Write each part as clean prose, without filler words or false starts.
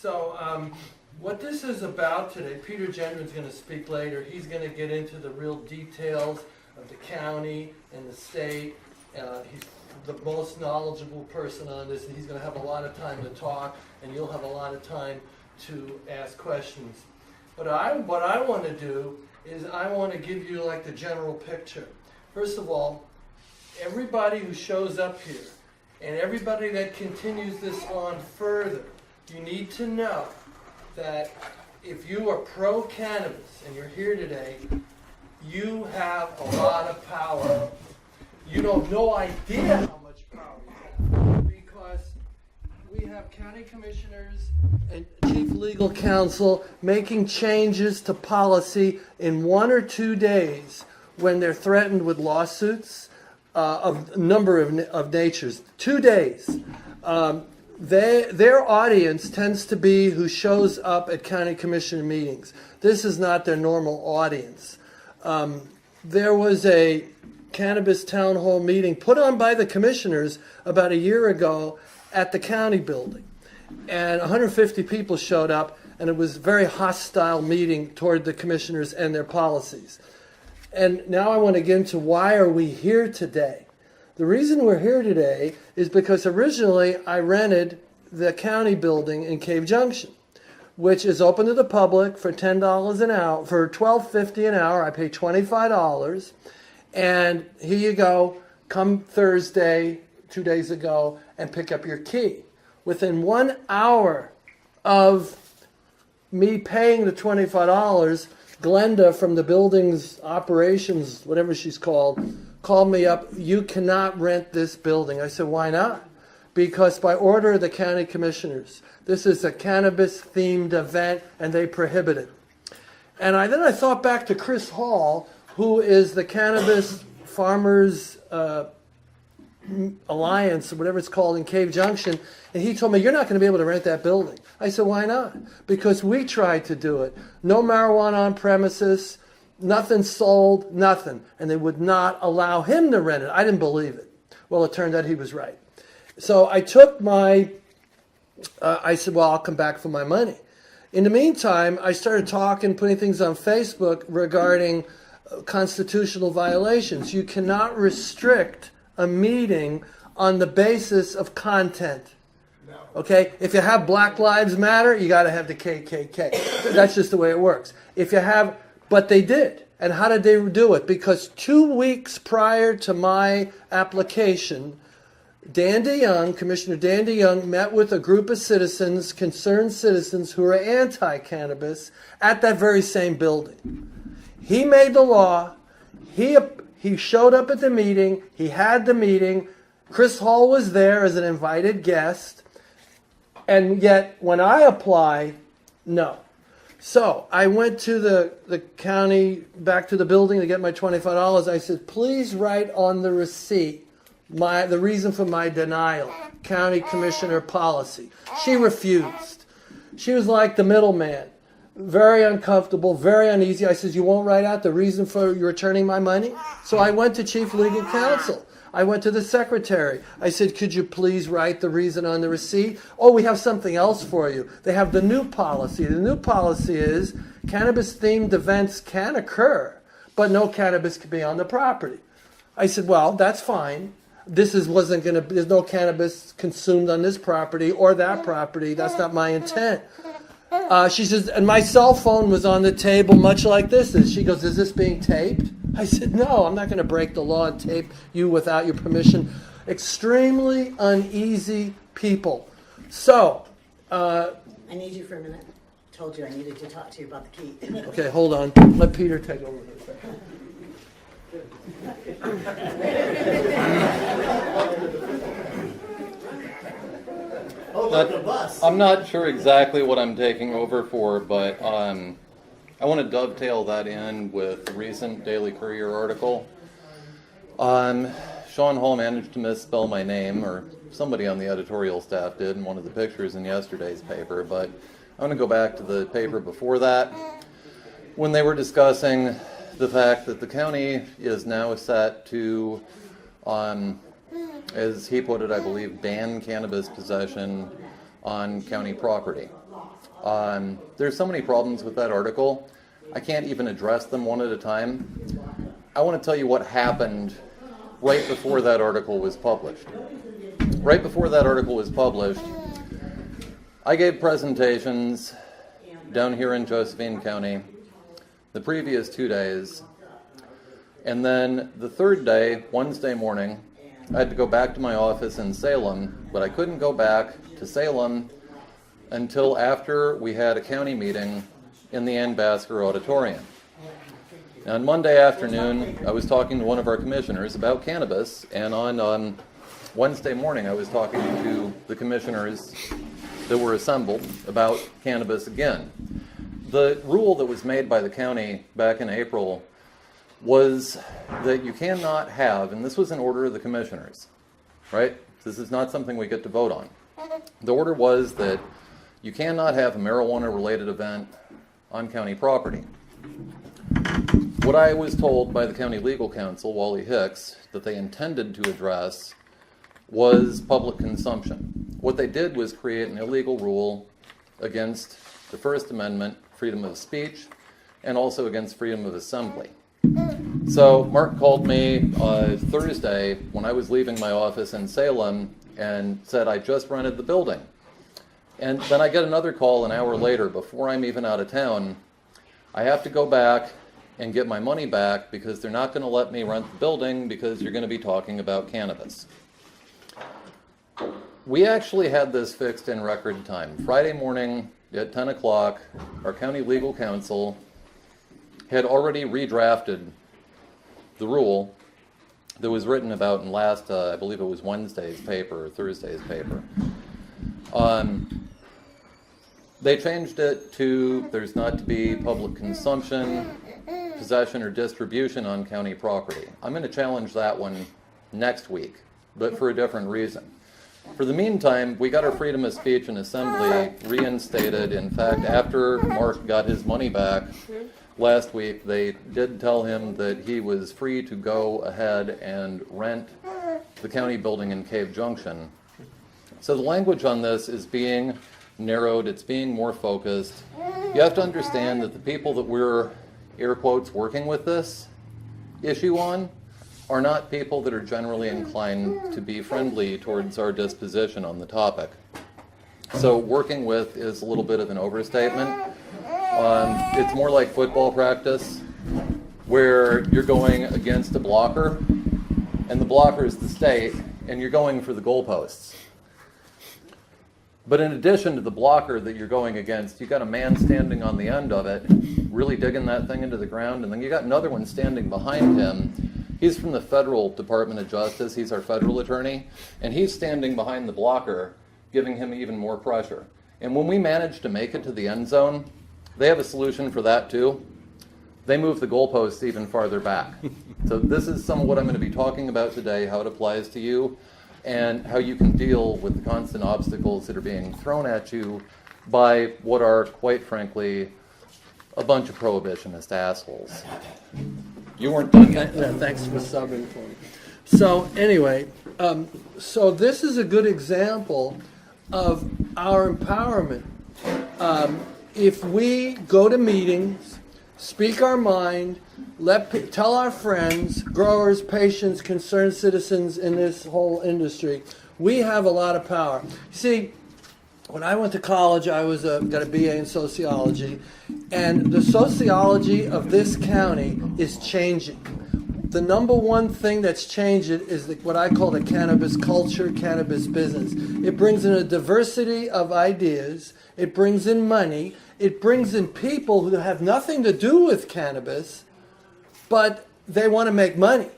What this is about today, Peter Gendron's going to speak later. He's going to get into the real details of the county and the state. He's the most knowledgeable person on this, and he's going to have a lot of time to talk, and you'll have a lot of time to ask questions. But what I want to do is I want to give you like the general picture. First of all, everybody who shows up here and everybody that continues this on further, you need to know that if you are pro-cannabis and you're here today, you have a lot of power. You have no idea how much power you have, because we have county commissioners and chief legal counsel making changes to policy in 1 or 2 days when they're threatened with lawsuits of a number of natures. 2 days. Their audience tends to be who shows up at county commissioner meetings. This is not their normal audience. There was a cannabis town hall meeting put on by the commissioners about a year ago at the county building. And 150 people showed up, and it was a very hostile meeting toward the commissioners and their policies. And now I want to get into why are we here today. The reason we're here today is because originally I rented the county building in Cave Junction, which is open to the public for $10 an hour, for $12.50 an hour. I pay $25. And here you go, come Thursday, 2 days ago, and pick up your key. Within 1 hour of me paying the $25, Glenda from the building's operations, whatever she's called me up. You cannot rent this building. I said, why not? Because by order of the county commissioners, this is a cannabis-themed event, and they prohibit it. And then I thought back to Chris Hall, who is the Cannabis Farmers Alliance, or whatever it's called, in Cave Junction, and he told me, you're not going to be able to rent that building. I said, why not? Because we tried to do it. No marijuana on premises, nothing sold, nothing. And they would not allow him to rent it. I didn't believe it. Well, it turned out he was right. So I took I said, well, I'll come back for my money. In the meantime, I started putting things on Facebook regarding constitutional violations. You cannot restrict a meeting on the basis of content. Okay? If you have Black Lives Matter, you got to have the KKK. That's just the way it works. But they did. And how did they do it? Because 2 weeks prior to my application, Dan DeYoung, Commissioner Dan DeYoung, met with a group of citizens, concerned citizens who are anti-cannabis at that very same building. He made the law. He showed up at the meeting. He had the meeting. Chris Hall was there as an invited guest. And yet, when I apply, no. So I went to the county, back to the building to get my $25. I said, please write on the receipt the reason for my denial, county commissioner policy. She refused. She was like the middleman. Very uncomfortable, very uneasy. I said, you won't write out the reason for you returning my money? So I went to chief legal counsel. I went to the secretary. I said, could you please write the reason on the receipt? Oh, we have something else for you. They have the new policy. The new policy is cannabis-themed events can occur, but no cannabis can be on the property. I said, well, that's fine. There's no cannabis consumed on this property or that property. That's not my intent. She says, and my cell phone was on the table much like this is. She goes, is this being taped? I said, no, I'm not going to break the law and tape you without your permission. Extremely uneasy people. So. I need you for a minute. I told you I needed to talk to you about the key. Okay, hold on. Let Peter take over. I'm not sure exactly what I'm taking over for, but I want to dovetail that in with the recent Daily Courier article. Sean Hall managed to misspell my name, or somebody on the editorial staff did in one of the pictures in yesterday's paper, but I want to go back to the paper before that, when they were discussing the fact that the county is now set to, as he put it, I believe, ban cannabis possession on county property. There's so many problems with that article, I can't even address them one at a time. I want to tell you what happened right before that article was published. Right before that article was published, I gave presentations down here in Josephine County the previous 2 days, and then the third day, Wednesday morning, I had to go back to my office in Salem, but I couldn't go back to Salem until after we had a county meeting in the Ann Basker Auditorium. Now, on Monday afternoon, I was talking to one of our commissioners about cannabis, and on Wednesday morning, I was talking to the commissioners that were assembled about cannabis again. The rule that was made by the county back in April was that you cannot have, and this was an order of the commissioners, right? This is not something we get to vote on. The order was that you cannot have a marijuana-related event on county property. What I was told by the county legal counsel, Wally Hicks, that they intended to address was public consumption. What they did was create an illegal rule against the First Amendment, freedom of speech, and also against freedom of assembly. So Mark called me Thursday when I was leaving my office in Salem and said, I just rented the building. And then I get another call an hour later, before I'm even out of town. I have to go back and get my money back because they're not going to let me rent the building because you're going to be talking about cannabis. We actually had this fixed in record time. Friday morning at 10 o'clock, our county legal counsel had already redrafted the rule that was written about in last, I believe it was Wednesday's paper or Thursday's paper. They changed it to there's not to be public consumption, possession, or distribution on county property. I'm going to challenge that one next week, but for a different reason. For the meantime, we got our freedom of speech and assembly reinstated. In fact, after Mark got his money back last week, they did tell him that he was free to go ahead and rent the county building in Cave Junction. So the language on this is being narrowed, it's being more focused. You have to understand that the people that we're, air quotes, working with this issue on are not people that are generally inclined to be friendly towards our disposition on the topic. So working with is a little bit of an overstatement. It's more like football practice, where you're going against a blocker, and the blocker is the state, and you're going for the goalposts. But in addition to the blocker that you're going against, you got a man standing on the end of it, really digging that thing into the ground, and then you got another one standing behind him. He's from the Federal Department of Justice, he's our federal attorney, and he's standing behind the blocker, giving him even more pressure. And when we manage to make it to the end zone, they have a solution for that too. They move the goalposts even farther back. So this is some of what I'm going to be talking about today, how it applies to you, and how you can deal with the constant obstacles that are being thrown at you by what are, quite frankly, a bunch of prohibitionist assholes. You weren't done yet. Yeah, thanks for subbing for me. So anyway, so this is a good example of our empowerment. If we go to meetings, speak our mind, tell our friends, growers, patients, concerned citizens in this whole industry, we have a lot of power. See, when I went to college, I was got a BA in sociology, and the sociology of this county is changing. The number one thing that's changed it is what I call the cannabis culture, cannabis business. It brings in a diversity of ideas. It brings in money. It brings in people who have nothing to do with cannabis, but they want to make money.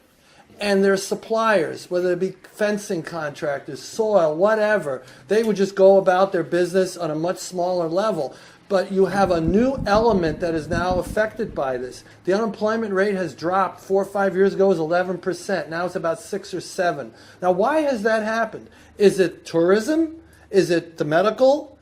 And their suppliers, whether it be fencing contractors, soil, whatever, they would just go about their business on a much smaller level. But you have a new element that is now affected by this. The unemployment rate has dropped. 4 or 5 years ago it was 11%. Now it's about 6 or 7. Now why has that happened? Is it tourism? Is it the medical?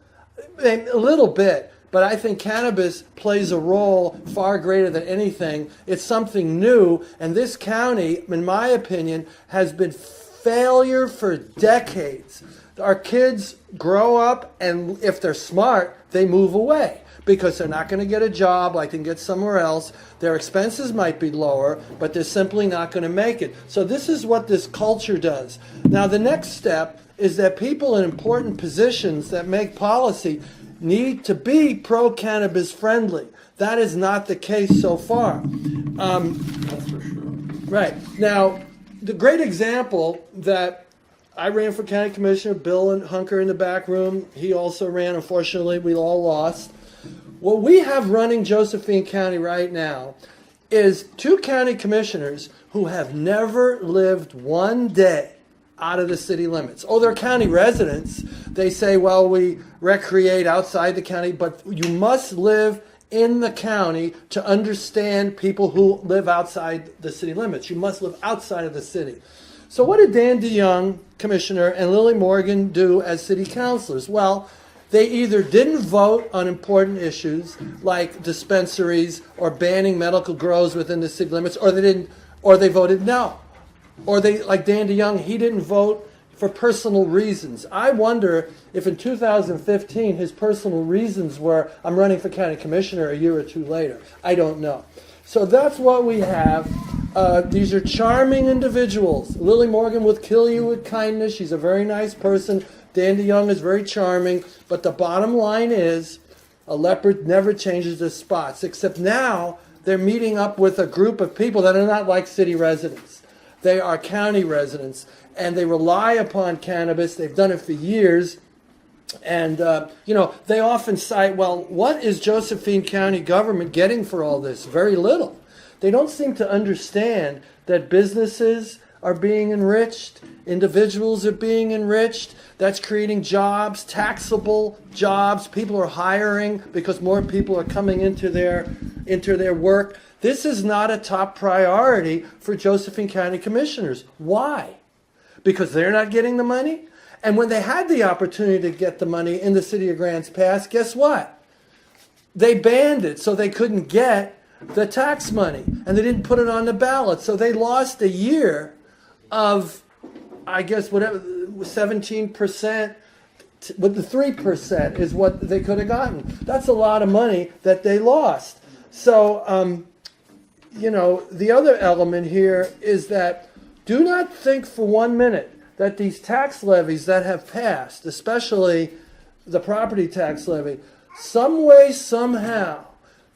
A little bit. But I think cannabis plays a role far greater than anything. It's something new. And this county, in my opinion, has been failure for decades. our kids grow up, and if they're smart, they move away because they're not going to get a job like they can get somewhere else. Their expenses might be lower, but they're simply not going to make it. So this is what this culture does. Now, the next step is that people in important positions that make policy need to be pro-cannabis friendly. That is not the case so far. That's for sure. Right. Now, the great example that I ran for county commissioner, Bill and Hunker in the back room, he also ran. Unfortunately, we all lost. What we have running Josephine County right now is 2 county commissioners who have never lived one day out of the city limits. Oh, they're county residents. They say, well, we recreate outside the county, but you must live in the county to understand people who live outside the city limits. You must live outside of the city. So what did Dan DeYoung, commissioner, and Lily Morgan do as city councilors? Well, they either didn't vote on important issues like dispensaries or banning medical grows within the city limits, or they voted no. Or they, like Dan DeYoung, he didn't vote for personal reasons. I wonder if in 2015 his personal reasons were, I'm running for county commissioner a year or 2 later. I don't know. So that's what we have. These are charming individuals. Lily Morgan would kill you with kindness. She's a very nice person. Dan DeYoung is very charming. But the bottom line is, a leopard never changes his spots, except now they're meeting up with a group of people that are not like city residents. They are county residents, and they rely upon cannabis. They've done it for years. And, they often cite, well, what is Josephine County government getting for all this? Very little. They don't seem to understand that businesses are being enriched, individuals are being enriched, that's creating jobs, taxable jobs. People are hiring because more people are coming into their work. This is not a top priority for Josephine County commissioners. Why? Because they're not getting the money? And when they had the opportunity to get the money in the city of Grants Pass, guess what? They banned it so they couldn't get the tax money. And they didn't put it on the ballot. So they lost a year of, I guess, whatever, 17%. With the 3% is what they could have gotten. That's a lot of money that they lost. So, the other element here is that do not think for 1 minute that these tax levies that have passed, especially the property tax levy, some way, somehow,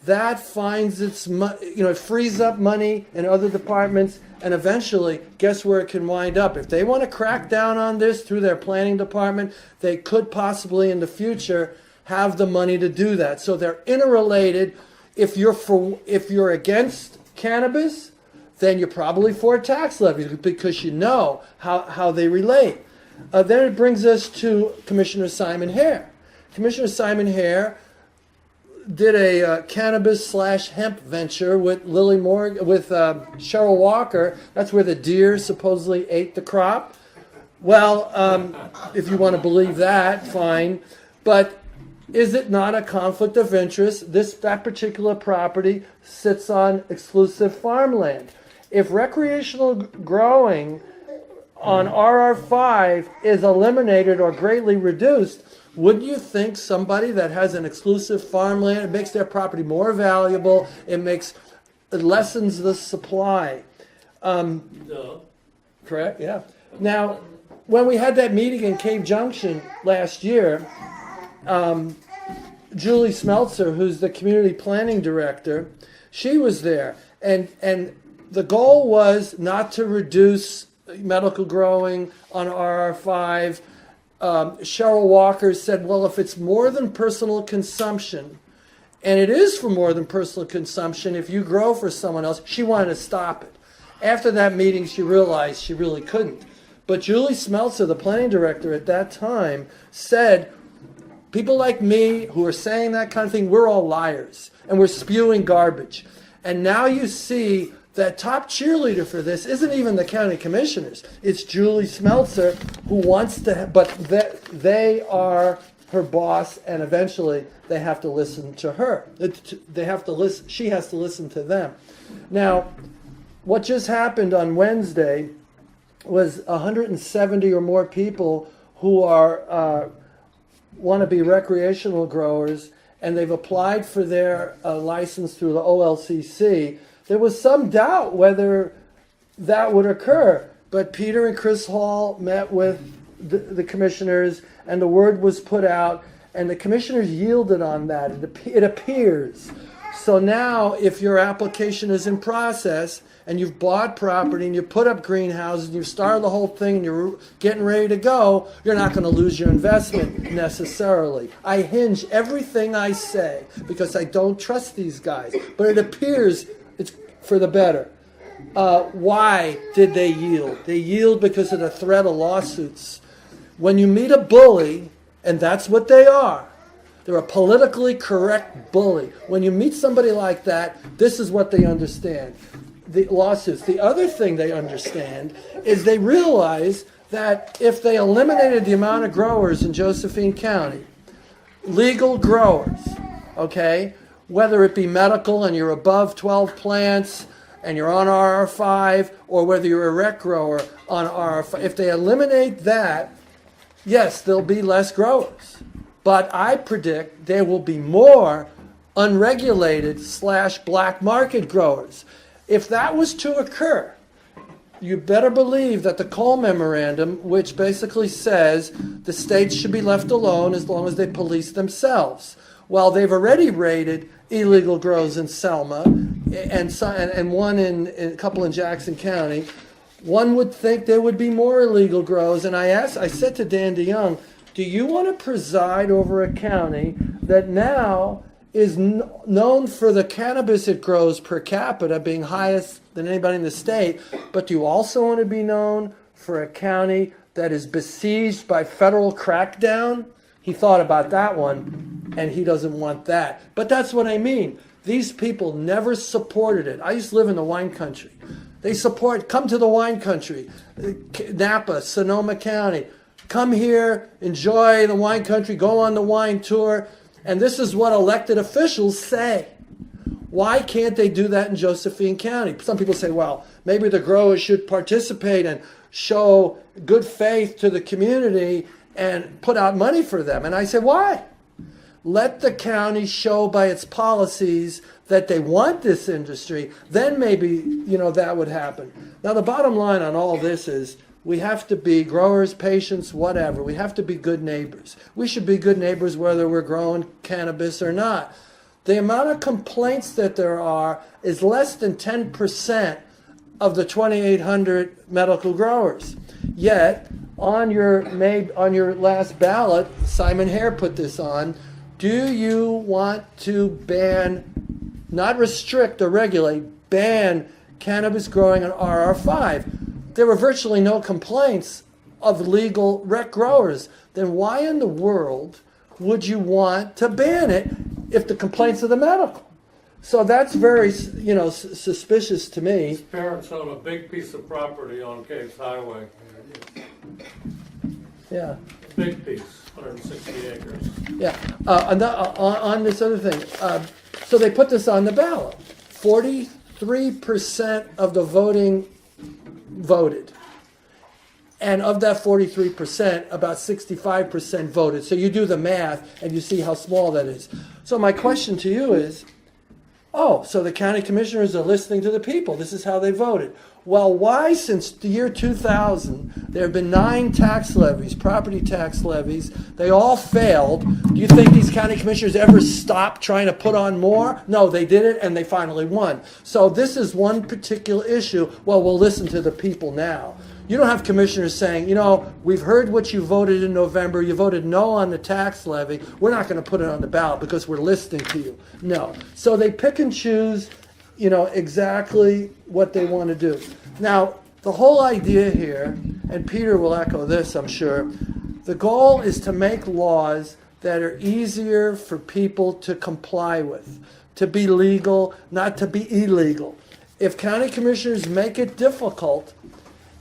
that finds it frees up money in other departments, and eventually, guess where it can wind up? If they want to crack down on this through their planning department, they could possibly in the future have the money to do that. So they're interrelated. If you're against cannabis, then you're probably for tax levies because you know how they relate. Then it brings us to Commissioner Simon Hare. Commissioner Simon Hare did a cannabis/hemp venture with Lily Morgan, with Cheryl Walker. That's where the deer supposedly ate the crop. Well, if you want to believe that, fine. But is it not a conflict of interest? That particular property sits on exclusive farmland. If recreational growing on RR5 is eliminated or greatly reduced, wouldn't you think somebody that has an exclusive farmland, it makes their property more valuable, it lessens the supply? Correct? Yeah. Now, when we had that meeting in Cave Junction last year, Julie Smeltzer, who's the community planning director, she was there. And the goal was not to reduce medical growing on RR5. Cheryl Walker said, well, if it's more than personal consumption, and it is for more than personal consumption, if you grow for someone else, she wanted to stop it. After that meeting, she realized she really couldn't. But Julie Smeltzer, the planning director at that time, said, people like me who are saying that kind of thing, we're all liars, and we're spewing garbage. And now you see that top cheerleader for this isn't even the county commissioners. It's Julie Smeltzer who wants to, but they are her boss, and eventually they have to listen to her. They have to listen. She has to listen to them. Now, what just happened on Wednesday was 170 or more people who are want to be recreational growers, and they've applied for their license through the OLCC. There was some doubt whether that would occur, but Peter and Chris Hall met with the commissioners, and the word was put out, and the commissioners yielded on that. It appears. So now, if your application is in process, and you've bought property, and you put up greenhouses, and you've started the whole thing, and you're getting ready to go, you're not going to lose your investment necessarily. I hinge everything I say because I don't trust these guys. But it appears it's for the better. Why did they yield? They yield because of the threat of lawsuits. When you meet a bully, and that's what they are, they're a politically correct bully. When you meet somebody like that, this is what they understand. The lawsuits. The other thing they understand is they realize that if they eliminated the amount of growers in Josephine County, legal growers, okay, whether it be medical and you're above 12 plants and you're on RR5, or whether you're a rec grower on RR5, if they eliminate that, yes, there'll be less growers. But I predict there will be more unregulated / black market growers. If that was to occur, you better believe that the Cole Memorandum, which basically says the states should be left alone as long as they police themselves. Well, they've already raided illegal grows in Selma and one in a couple in Jackson County. One would think there would be more illegal grows. And I said to Dan DeYoung, do you want to preside over a county that now is known for the cannabis it grows per capita being highest than anybody in the state, but do you also want to be known for a county that is besieged by federal crackdown? He thought about that one, and he doesn't want that. But that's what I mean. These people never supported it. I used to live in the wine country. They support, come to the wine country, Napa, Sonoma County. Come here, enjoy the wine country, go on the wine tour. And this is what elected officials say. Why can't they do that in Josephine County? Some people say, well, maybe the growers should participate and show good faith to the community and put out money for them. And I say, why? Let the county show by its policies that they want this industry. Then maybe, that would happen. Now, the bottom line on all this is, we have to be growers, patients, whatever. We have to be good neighbors. We should be good neighbors whether we're growing cannabis or not. The amount of complaints that there are is less than 10% of the 2,800 medical growers. Yet, on your last ballot, Simon Hare put this on, do you want to ban, not restrict or regulate, ban cannabis growing on RR5? There were virtually no complaints of legal rec growers. Then why in the world would you want to ban it if the complaints are the medical? So that's very, suspicious to me. His parents own a big piece of property on Caves Highway. Yeah. Big piece, 160 acres. Yeah. On this other thing, so they put this on the ballot. 43% of the voting voted. And of that 43%, about 65% voted. So you do the math and you see how small that is. So my question to you is, so the county commissioners are listening to the people. This is how they voted. Well, why, since the year 2000, there have been 9 tax levies, property tax levies. They all failed. Do you think these county commissioners ever stopped trying to put on more? No, they did it, and they finally won. So this is one particular issue. Well, we'll listen to the people now. You don't have commissioners saying, we've heard what you voted in November. You voted no on the tax levy. We're not going to put it on the ballot because we're listening to you. No. So they pick and choose, exactly what they want to do. Now, the whole idea here, and Peter will echo this, I'm sure, the goal is to make laws that are easier for people to comply with, to be legal, not to be illegal. If county commissioners make it difficult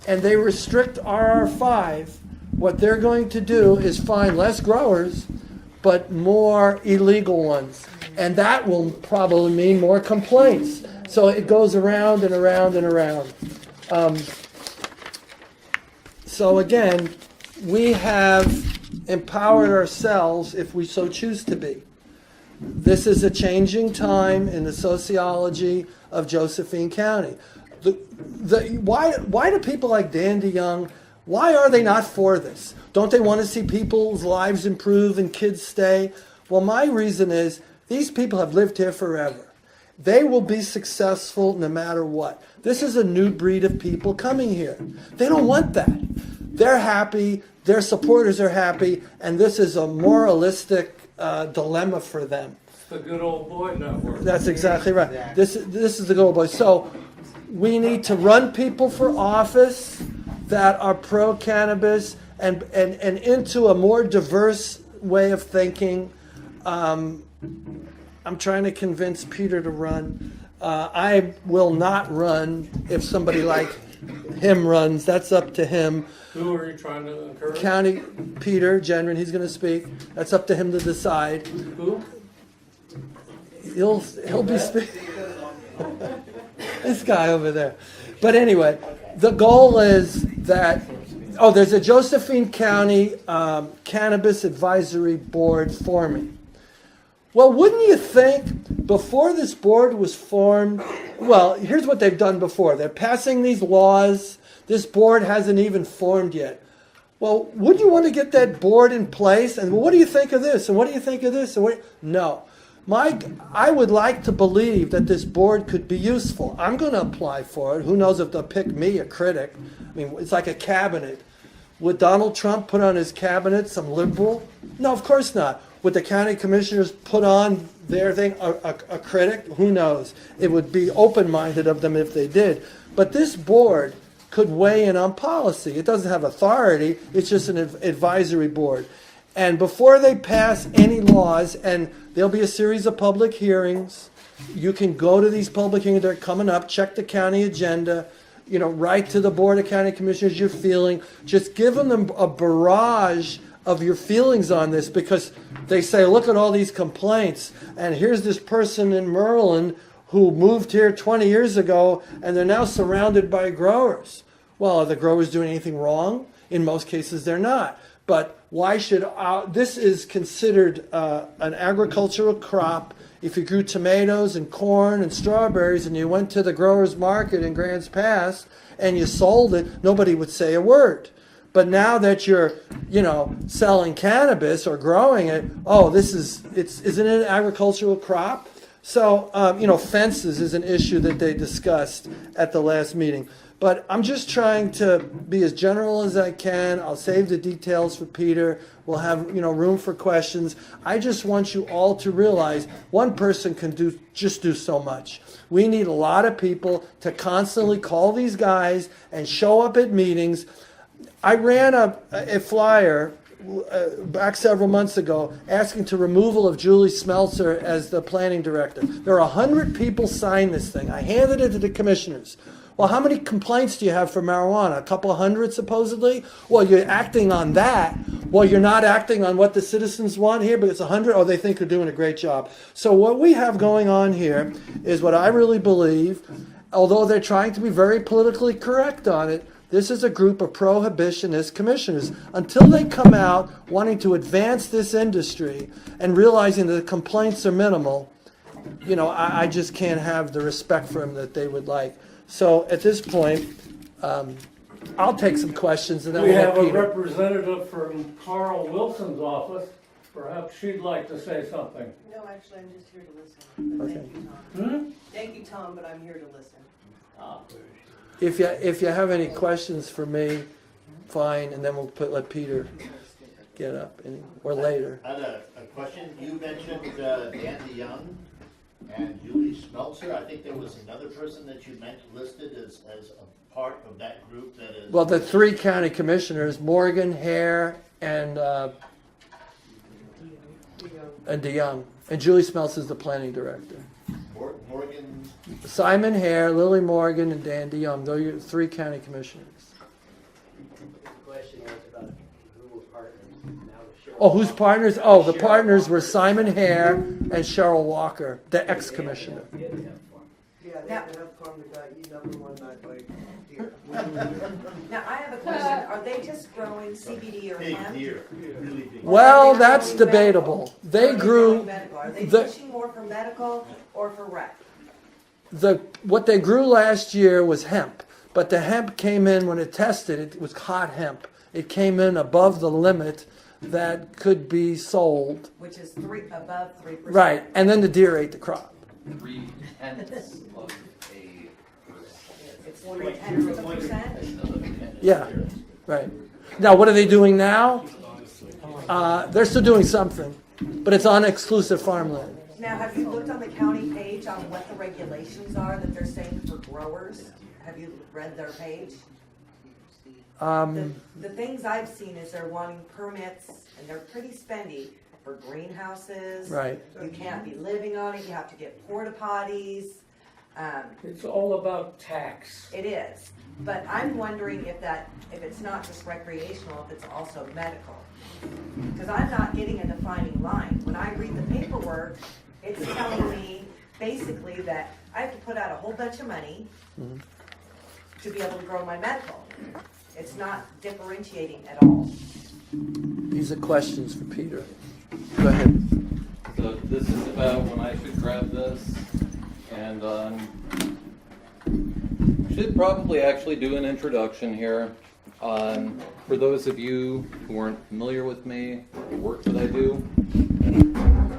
and they restrict RR5, what they're going to do is find less growers, but more illegal ones. And that will probably mean more complaints. So it goes around and around and around. So again, we have empowered ourselves if we so choose to be. This is a changing time in the sociology of Josephine County. Why do people like Dan DeYoung, why are they not for this? Don't they want to see people's lives improve and kids stay? Well, my reason is these people have lived here forever. They will be successful no matter what. This is a new breed of people coming here. They don't want that. They're happy, their supporters are happy, and this is a moralistic dilemma for them. It's the good old boy network. That's exactly right. This is the goal, boys. So we need to run people for office that are pro-cannabis and into a more diverse way of thinking. I'm trying to convince Peter to run. I will not run if somebody like him runs. That's up to him. Who are you trying to encourage? County Peter Genrin, he's going to speak. That's up to him to decide. Who? He'll be speaking. This guy over there. But anyway, the goal is that, there's a Josephine County Cannabis Advisory Board forming. Well, wouldn't you think before this board was formed, well, here's what they've done before. They're passing these laws. This board hasn't even formed yet. Well, would you want to get that board in place? And what do you think of this? And what do you think of this? And no. I would like to believe that this board could be useful. I'm going to apply for it. Who knows if they'll pick me, a critic. I mean, it's like a cabinet. Would Donald Trump put on his cabinet some liberal? No, of course not. Would the county commissioners put on their thing, a critic? Who knows? It would be open-minded of them if they did. But this board could weigh in on policy. It doesn't have authority. It's just an advisory board. And before they pass any laws, and there'll be a series of public hearings, you can go to these public hearings that are coming up, check the county agenda, write to the Board of County Commissioners your feeling. Just give them a barrage of your feelings on this, because they say, look at all these complaints, and here's this person in Merlin who moved here 20 years ago, and they're now surrounded by growers. Well, are the growers doing anything wrong? In most cases, they're not. But why should this is considered an agricultural crop? If you grew tomatoes and corn and strawberries and you went to the growers market in Grants Pass and you sold it, nobody would say a word. But now that you're, selling cannabis or growing it, isn't it an agricultural crop? So, fences is an issue that they discussed at the last meeting. But I'm just trying to be as general as I can. I'll save the details for Peter. We'll have, room for questions. I just want you all to realize one person can do so much. We need a lot of people to constantly call these guys and show up at meetings. I ran a flyer back several months ago asking to removal of Julie Smeltzer as the planning director. There are 100 people signed this thing. I handed it to the commissioners. Well, how many complaints do you have for marijuana? A couple hundred, supposedly? Well, you're acting on that. Well, you're not acting on what the citizens want here, but it's 100. Oh, they think you're doing a great job. So what we have going on here is what I really believe, although they're trying to be very politically correct on it, this is a group of prohibitionist commissioners. Until they come out wanting to advance this industry and realizing that the complaints are minimal, I just can't have the respect for them that they would like. So at this point, I'll take some questions and then We we'll have let a Peter. representative from Carl Wilson's office. Perhaps she'd like to say something. No, actually, I'm just here to listen. But Okay. thank you, Tom. Hmm? Thank you, Tom, but I'm here to listen. If you have any questions for me, fine, and then we'll let Peter get up or later. I had a question. You mentioned Dan DeYoung and Julie Smeltzer. I think there was another person that you listed as a part of that group that is. Well, the three county commissioners, Morgan, Hare, and DeYoung, and Julie Smeltzer is the planning director. Morgan. Simon Hare, Lily Morgan, and Dan DeYoung. Those are your three county commissioners. The question was about who were partners. Now Cheryl Oh, whose partners? Oh, the partners were Simon Hare and Cheryl Walker, the ex-commissioner. We had to have one. Yeah, they have formed the guy, E number one, not like here. Now, I have a question. Are they just growing CBD or Big hemp? deer, really big. Well, Are they that's growing debatable. medical? They Are grew growing medical? Are they the- pushing more for medical or for rec? what they grew last year was hemp, but the hemp came in when it tested. It was hot hemp. It came in above the limit that could be sold. Which is above 3%. Right, and then the deer ate the crop. 3/10 of It's 3/10%. Yeah, right. Now, what are they doing now? They're still doing something, but it's on exclusive farmland. Now, have you looked on the county page on what the regulations are that they're saying for growers? Have you read their page? The things I've seen is they're wanting permits, and they're pretty spendy, for greenhouses. Right. You can't be living on it, you have to get porta potties. It's all about tax. It is, but I'm wondering if it's not just recreational, if it's also medical. Because I'm not getting a defining line. When I read the paperwork, it's telling me basically that I have to put out a whole bunch of money to be able to grow my medical. It's not differentiating at all. These are questions for Peter. Go ahead. So this is about when I should grab this, and should probably actually do an introduction here. For those of you who aren't familiar with me, the work that I do,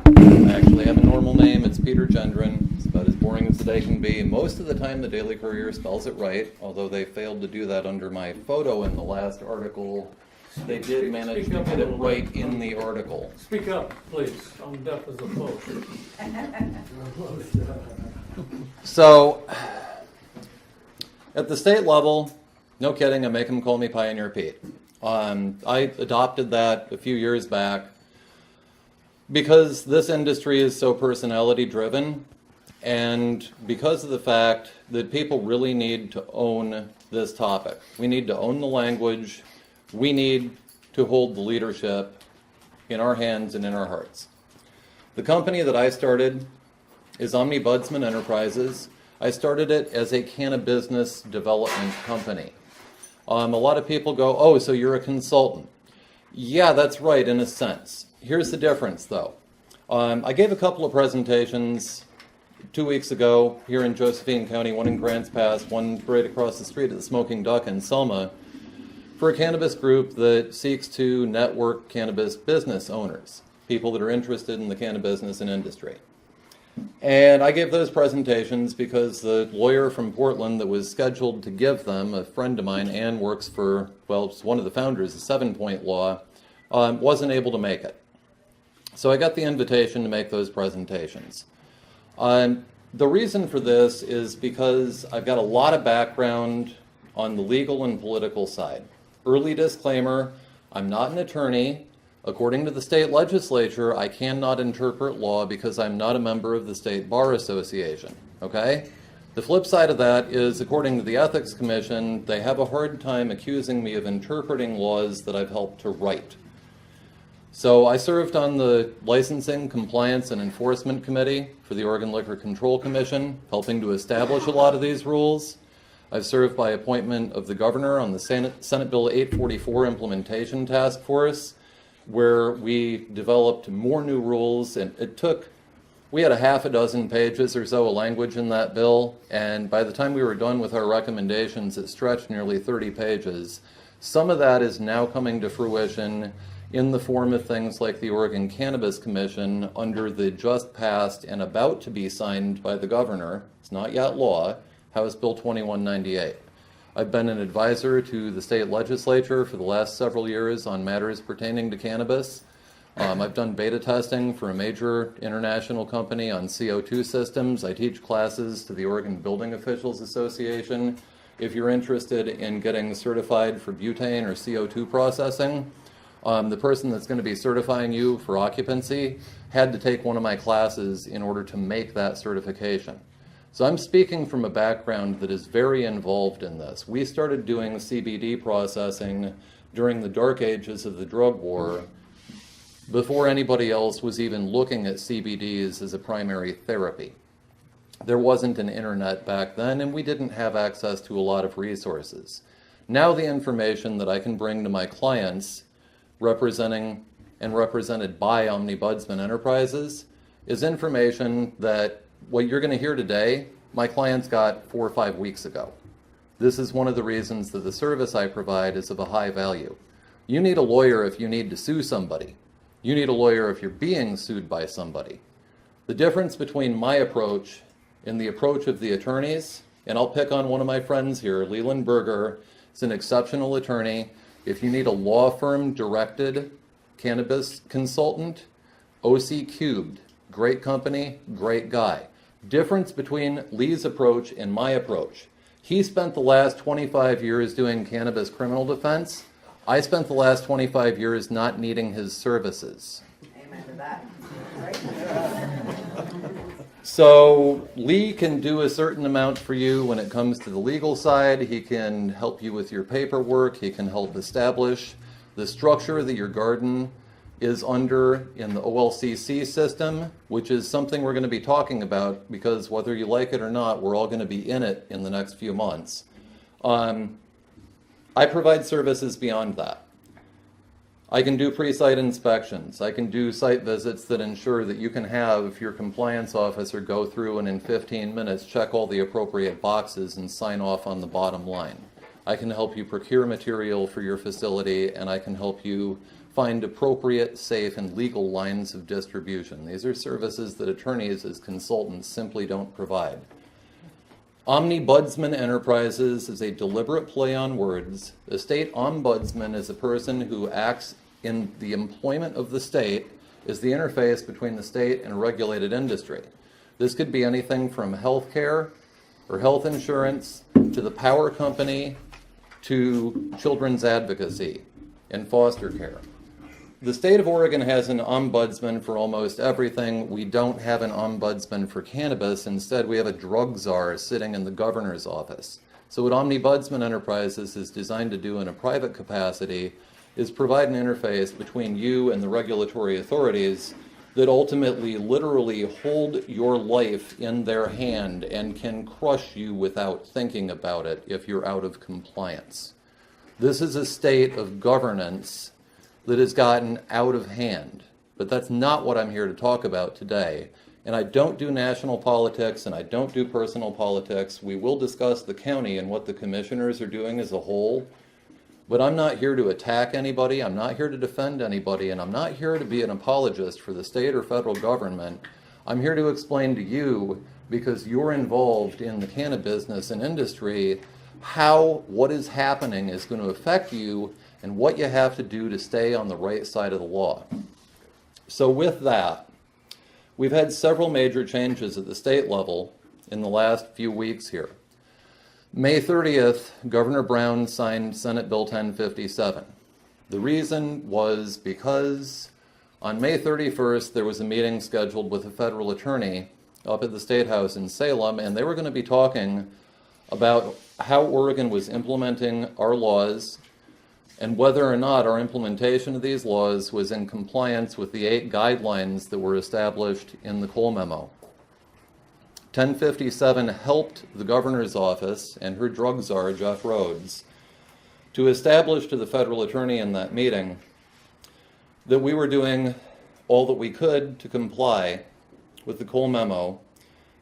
I actually have a normal name. It's Peter Gendron. It's about as boring as the day can be. Most of the time, the Daily Courier spells it right, although they failed to do that under my photo in the last article. They did manage to get it right in the article. Speak up, please. I'm deaf as a post. So, at the state level, no kidding, I make them call me Pioneer Pete. I adopted that a few years back because this industry is so personality driven, and because of the fact that people really need to own this topic. We need to own the language. We need to hold the leadership in our hands and in our hearts. The company that I started is Omnibudsman Enterprises. I started it as a cannabis development company. A lot of people go, oh, so you're a consultant. Yeah, that's right, in a sense. Here's the difference, though. I gave a couple of presentations 2 weeks ago here in Josephine County, one in Grants Pass, one right across the street at the Smoking Duck in Selma, for a cannabis group that seeks to network cannabis business owners, people that are interested in the cannabis business and industry. And I gave those presentations because the lawyer from Portland that was scheduled to give them, a friend of mine, Ann works for, well, it's one of the founders of 7 Point Law, wasn't able to make it. So I got the invitation to make those presentations. The reason for this is because I've got a lot of background on the legal and political side. Early disclaimer, I'm not an attorney. According to the state legislature, I cannot interpret law because I'm not a member of the State Bar Association, okay? The flip side of that is, according to the Ethics Commission, they have a hard time accusing me of interpreting laws that I've helped to write. So I served on the Licensing, Compliance, and Enforcement Committee for the Oregon Liquor Control Commission, helping to establish a lot of these rules. I've served by appointment of the governor on the Senate Bill 844 Implementation Task Force, where we developed more new rules, and we had a half a dozen pages or so of language in that bill, and by the time we were done with our recommendations, it stretched nearly 30 pages. Some of that is now coming to fruition in the form of things like the Oregon Cannabis Commission under the just passed and about to be signed by the governor, it's not yet law, House Bill 2198. I've been an advisor to the state legislature for the last several years on matters pertaining to cannabis. I've done beta testing for a major international company on CO2 systems. I teach classes to the Oregon Building Officials Association. If you're interested in getting certified for butane or CO2 processing, the person that's going to be certifying you for occupancy had to take one of my classes in order to make that certification. So I'm speaking from a background that is very involved in this. We started doing CBD processing during the dark ages of the drug war before anybody else was even looking at CBDs as a primary therapy. There wasn't an internet back then, and we didn't have access to a lot of resources. Now the information that I can bring to my clients, represented by Omnibudsman Enterprises, is information that what you're going to hear today, my clients got 4 or 5 weeks ago. This is one of the reasons that the service I provide is of a high value. You need a lawyer if you need to sue somebody. You need a lawyer if you're being sued by somebody. The difference between my approach and the approach of the attorneys, and I'll pick on one of my friends here, Leland Berger, is an exceptional attorney. If you need a law firm directed cannabis consultant, OC Cubed, great company, great guy. Difference between Lee's approach and my approach. He spent the last 25 years doing cannabis criminal defense. I spent the last 25 years not needing his services. Amen to that. So Lee can do a certain amount for you when it comes to the legal side. He can help you with your paperwork. He can help establish the structure that your garden is under in the OLCC system, which is something we're going to be talking about because whether you like it or not, we're all going to be in it in the next few months. I provide services beyond that. I can do pre-site inspections. I can do site visits that ensure that you can have your compliance officer go through and in 15 minutes check all the appropriate boxes and sign off on the bottom line. I can help you procure material for your facility, and I can help you find appropriate, safe, and legal lines of distribution. These are services that attorneys as consultants simply don't provide. Omnibudsman Enterprises is a deliberate play on words. A state ombudsman is a person who acts in the employment of the state as the interface between the state and a regulated industry. This could be anything from health care or health insurance to the power company to children's advocacy and foster care. The state of Oregon has an ombudsman for almost everything. We don't have an ombudsman for cannabis. Instead, we have a drug czar sitting in the governor's office. So what Omnibudsman Enterprises is designed to do in a private capacity is provide an interface between you and the regulatory authorities that ultimately literally hold your life in their hand and can crush you without thinking about it if you're out of compliance. This is a state of governance that has gotten out of hand. But that's not what I'm here to talk about today. And I don't do national politics and I don't do personal politics. We will discuss the county and what the commissioners are doing as a whole. But I'm not here to attack anybody. I'm not here to defend anybody. And I'm not here to be an apologist for the state or federal government. I'm here to explain to you, because you're involved in the cannabis business and industry, how what is happening is going to affect you and what you have to do to stay on the right side of the law. So with that, we've had several major changes at the state level in the last few weeks here. May 30th, Governor Brown signed Senate Bill 1057. The reason was because on May 31st, there was a meeting scheduled with a federal attorney up at the State House in Salem, and they were going to be talking about how Oregon was implementing our laws and whether or not our implementation of these laws was in compliance with the 8 guidelines that were established in the Cole Memo. 1057 helped the governor's office and her drug czar, Jeff Rhodes, to establish to the federal attorney in that meeting that we were doing all that we could to comply with the Cole Memo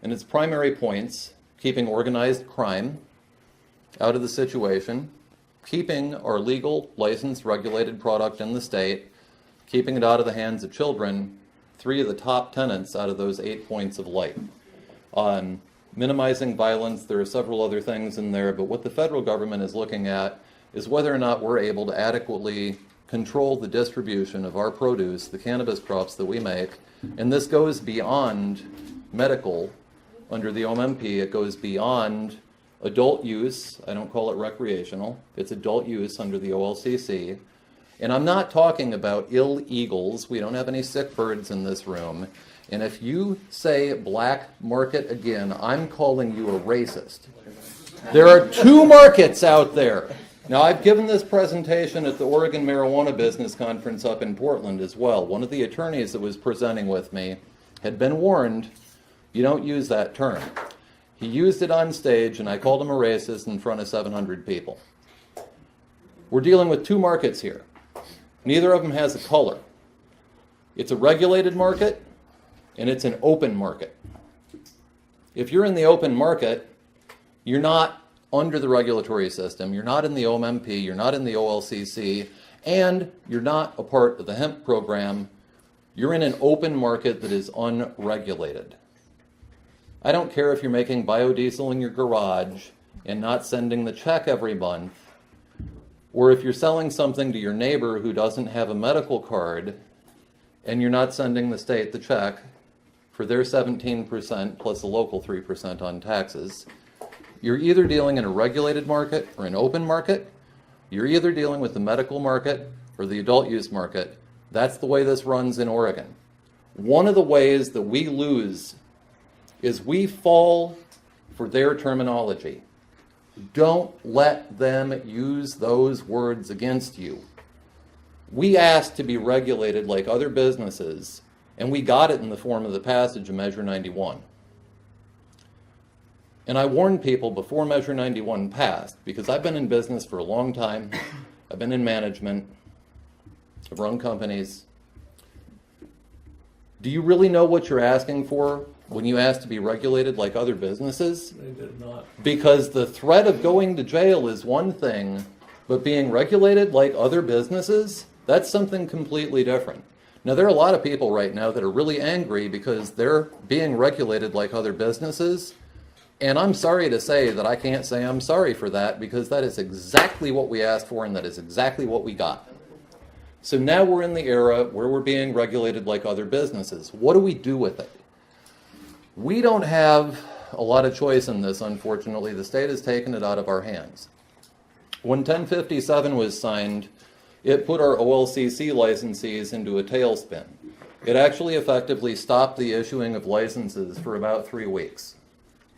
and its primary points: keeping organized crime out of the situation, keeping our legal, licensed, regulated product in the state, keeping it out of the hands of children, 3 of the top tenets out of those 8 points of light. Minimizing violence, there are several other things in there, but what the federal government is looking at is whether or not we're able to adequately control the distribution of our produce, the cannabis crops that we make, and this goes beyond medical. Under the OMMP, it goes beyond adult use. I don't call it recreational. It's adult use under the OLCC. And I'm not talking about illegals. We don't have any sick birds in this room. And if you say black market again, I'm calling you a racist. There are 2 markets out there. Now, I've given this presentation at the Oregon Marijuana Business Conference up in Portland as well. One of the attorneys that was presenting with me had been warned, you don't use that term. He used it on stage, and I called him a racist in front of 700 people. We're dealing with two markets here. Neither of them has a color. It's a regulated market, and it's an open market. If you're in the open market, you're not under the regulatory system, you're not in the OMP, you're not in the OLCC, and you're not a part of the hemp program. You're in an open market that is unregulated. I don't care if you're making biodiesel in your garage and not sending the check every month, or if you're selling something to your neighbor who doesn't have a medical card and you're not sending the state the check for their 17% plus a local 3% on taxes. You're either dealing in a regulated market or an open market. You're either dealing with the medical market or the adult use market. That's the way this runs in Oregon. One of the ways that we lose is we fall for their terminology. Don't let them use those words against you. We asked to be regulated like other businesses, and we got it in the form of the passage of Measure 91. And I warned people before Measure 91 passed, because I've been in business for a long time. I've been in management. I've run companies. Do you really know what you're asking for when you ask to be regulated like other businesses? They did not. Because the threat of going to jail is one thing, but being regulated like other businesses, that's something completely different. Now, there are a lot of people right now that are really angry because they're being regulated like other businesses. And I'm sorry to say that I can't say I'm sorry for that, because that is exactly what we asked for and that is exactly what we got. So now we're in the era where we're being regulated like other businesses. What do we do with it? We don't have a lot of choice in this, unfortunately. The state has taken it out of our hands. When 1057 was signed, it put our OLCC licensees into a tailspin. It actually effectively stopped the issuing of licenses for about 3 weeks.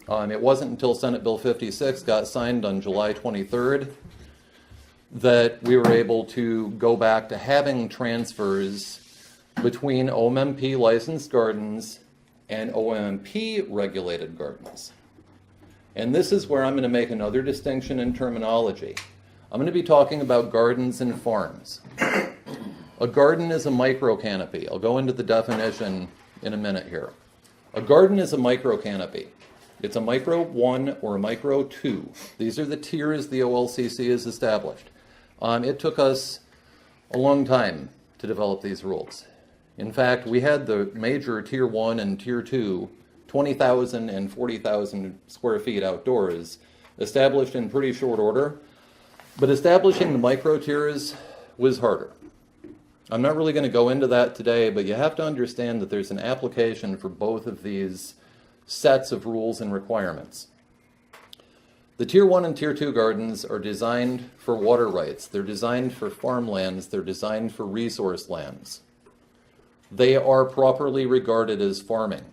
It wasn't until Senate Bill 56 got signed on July 23rd that we were able to go back to having transfers between OMP licensed gardens and OMP regulated gardens. And this is where I'm going to make another distinction in terminology. I'm going to be talking about gardens and farms. A garden is a micro canopy. I'll go into the definition in a minute here. A garden is a micro canopy. It's a micro 1 or a micro 2. These are the tiers the OLCC has established. It took us a long time to develop these rules. In fact, we had the major tier 1 and tier 2, 20,000 and 40,000 square feet outdoors, established in pretty short order. But establishing the micro tiers was harder. I'm not really going to go into that today, but you have to understand that there's an application for both of these sets of rules and requirements. The Tier 1 and Tier 2 gardens are designed for water rights. They're designed for farmlands. They're designed for resource lands. They are properly regarded as farming.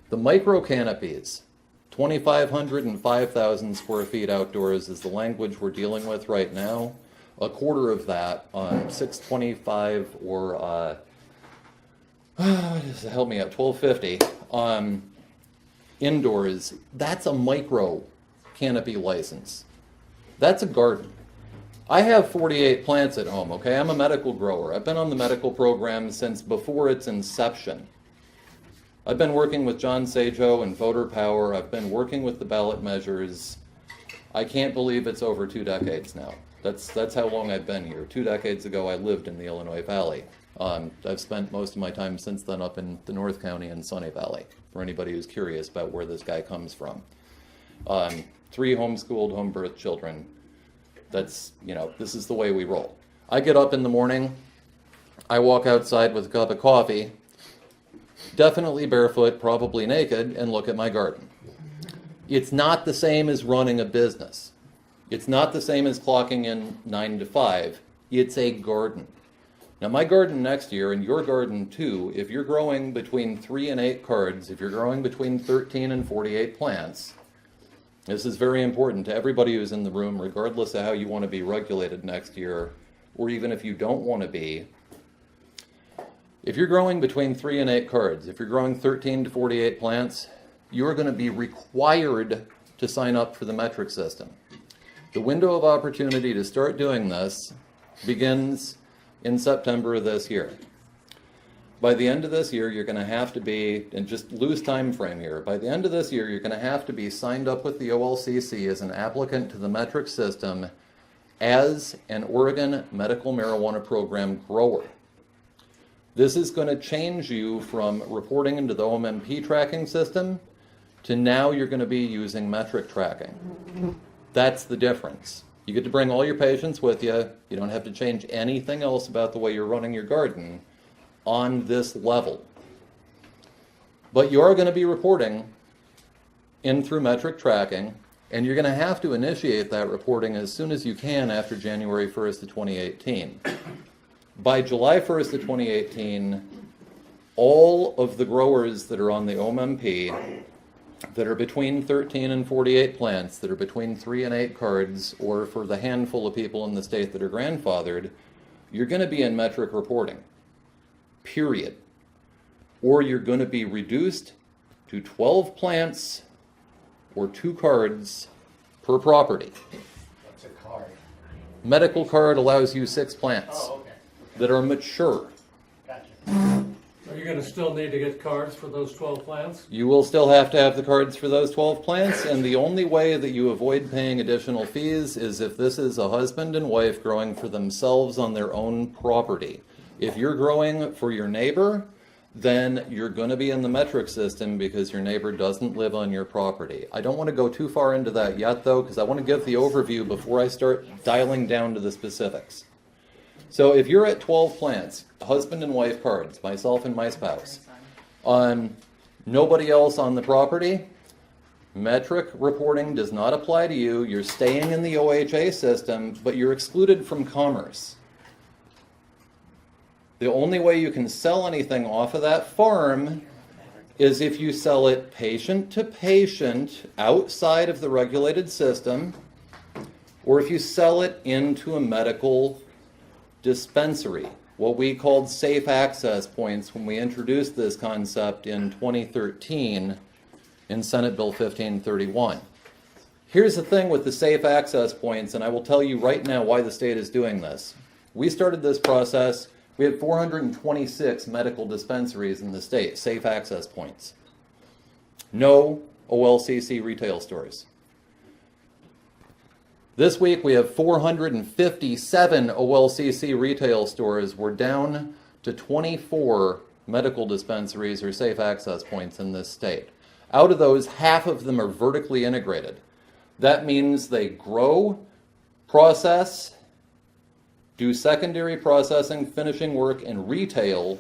The micro canopies, 2,500 and 5,000 square feet outdoors is the language we're dealing with right now. A quarter of that, 625 or, help me out, 1,250 indoors, that's a micro canopy license. That's a garden. I have 48 plants at home, okay? I'm a medical grower. I've been on the medical program since before its inception. I've been working with John Sajo and Voter Power. I've been working with the ballot measures. I can't believe it's over 2 decades now. That's how long I've been here. 2 decades ago, I lived in the Illinois Valley. I've spent most of my time since then up in the North County and Sunny Valley, for anybody who's curious about where this guy comes from. 3 homeschooled, home-birthed children. That's, this is the way we roll. I get up in the morning, I walk outside with a cup of coffee, definitely barefoot, probably naked, and look at my garden. It's not the same as running a business. It's not the same as clocking in 9 to 5. It's a garden. Now, my garden next year, and your garden too, if you're growing between 3 and 8 cards, if you're growing between 13 and 48 plants, this is very important to everybody who's in the room, regardless of how you want to be regulated next year, or even if you don't want to be. If you're growing between 3 and 8 cards, if you're growing 13 to 48 plants, you're going to be required to sign up for the metric system. The window of opportunity to start doing this begins in September of this year. By the end of this year, you're going to have to be, and just loose time frame here, by the end of this year, you're going to have to be signed up with the OLCC as an applicant to the metric system as an Oregon medical marijuana program grower. This is going to change you from reporting into the OMMP tracking system to now you're going to be using metric tracking. That's the difference. You get to bring all your patients with you. You don't have to change anything else about the way you're running your garden on this level. But you are going to be reporting in through metric tracking, and you're going to have to initiate that reporting as soon as you can after January 1st of 2018. By July 1st of 2018, all of the growers that are on the OMMP that are between 13 and 48 plants, that are between 3 and 8 cards, or for the handful of people in the state that are grandfathered, you're going to be in metric reporting, period. Or you're going to be reduced to 12 plants or 2 cards per property. What's a card? Medical card allows you 6 plants Oh, okay, that are mature. gotcha. Are you gonna still need to get cards for those 12 plants? You will still have to have the cards for those 12 plants, and the only way that you avoid paying additional fees is if this is a husband and wife growing for themselves on their own property. If you're growing for your neighbor, then you're going to be in the metric system because your neighbor doesn't live on your property. I don't want to go too far into that yet, though, because I want to give the overview before I start dialing down to the specifics. So if you're at 12 plants, husband and wife cards, myself and my spouse, nobody else on the property, metric reporting does not apply to you. You're staying in the OHA system, but you're excluded from commerce. The only way you can sell anything off of that farm is if you sell it patient to patient outside of the regulated system, or if you sell it into a medical dispensary, what we called safe access points when we introduced this concept in 2013 in Senate Bill 1531. Here's the thing with the safe access points, and I will tell you right now why the state is doing this. We started this process. We had 426 medical dispensaries in the state, safe access points. No OLCC retail stores. This week we have 457 OLCC retail stores. We're down to 24 medical dispensaries or safe access points in this state. Out of those, half of them are vertically integrated. That means they grow, process, do secondary processing, finishing work, and retail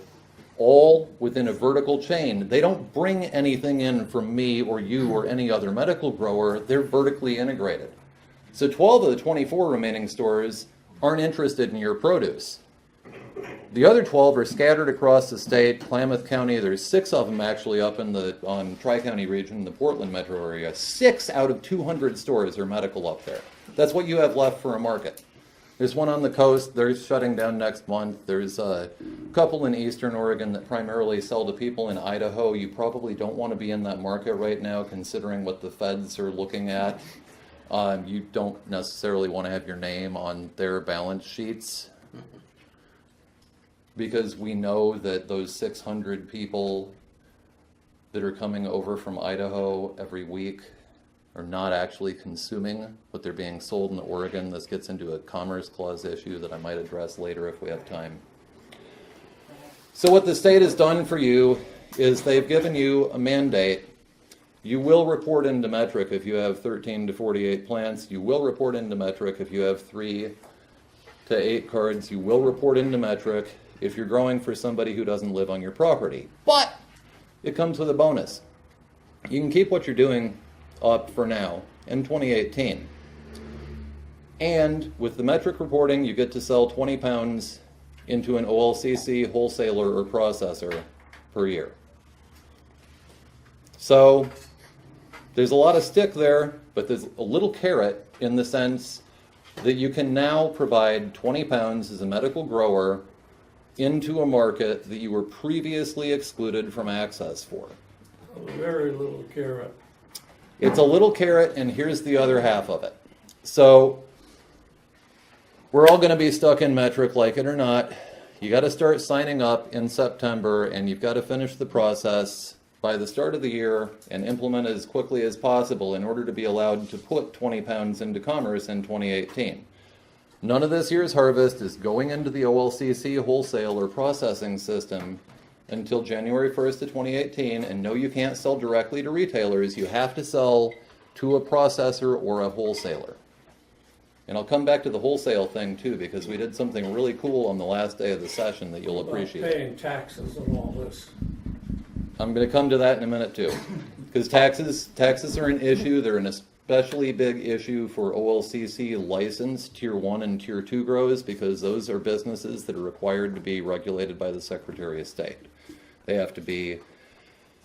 all within a vertical chain. They don't bring anything in from me or you or any other medical grower. They're vertically integrated. So 12 of the 24 remaining stores aren't interested in your produce. The other 12 are scattered across the state. Klamath County, there's 6 of them actually up in the Tri-County region, the Portland metro area. 6 out of 200 stores are medical up there. That's what you have left for a market. There's one on the coast. They're shutting down next month. There's a couple in eastern Oregon that primarily sell to people in Idaho. You probably don't want to be in that market right now, considering what the feds are looking at. You don't necessarily want to have your name on their balance sheets, because we know that those 600 people that are coming over from Idaho every week are not actually consuming what they're being sold in Oregon. This gets into a Commerce Clause issue that I might address later if we have time. So what the state has done for you is they've given you a mandate. You will report into metric if you have 13 to 48 plants. You will report into metric if you have 3 to 8 cards. You will report into metric if you're growing for somebody who doesn't live on your property. But it comes with a bonus. You can keep what you're doing up for now in 2018. And with the metric reporting, you get to sell 20 pounds into an OLCC wholesaler or processor per year. So there's a lot of stick there, but there's a little carrot in the sense that you can now provide 20 pounds as a medical grower into a market that you were previously excluded from access for. A very little carrot. It's a little carrot, and here's the other half of it. So we're all going to be stuck in metric, like it or not. You got to start signing up in September, and you've got to finish the process by the start of the year and implement it as quickly as possible in order to be allowed to put 20 pounds into commerce in 2018. None of this year's harvest is going into the OLCC wholesale or processing system until January 1st of 2018, and no, you can't sell directly to retailers. You have to sell to a processor or a wholesaler. And I'll come back to the wholesale thing too, because we did something really cool on the last day of the session that you'll About appreciate. paying taxes and all this. I'm going to come to that in a minute too, because taxes are an issue. They're an especially big issue for OLCC licensed Tier 1 and Tier 2 grows, because those are businesses that are required to be regulated by the Secretary of State. They have to be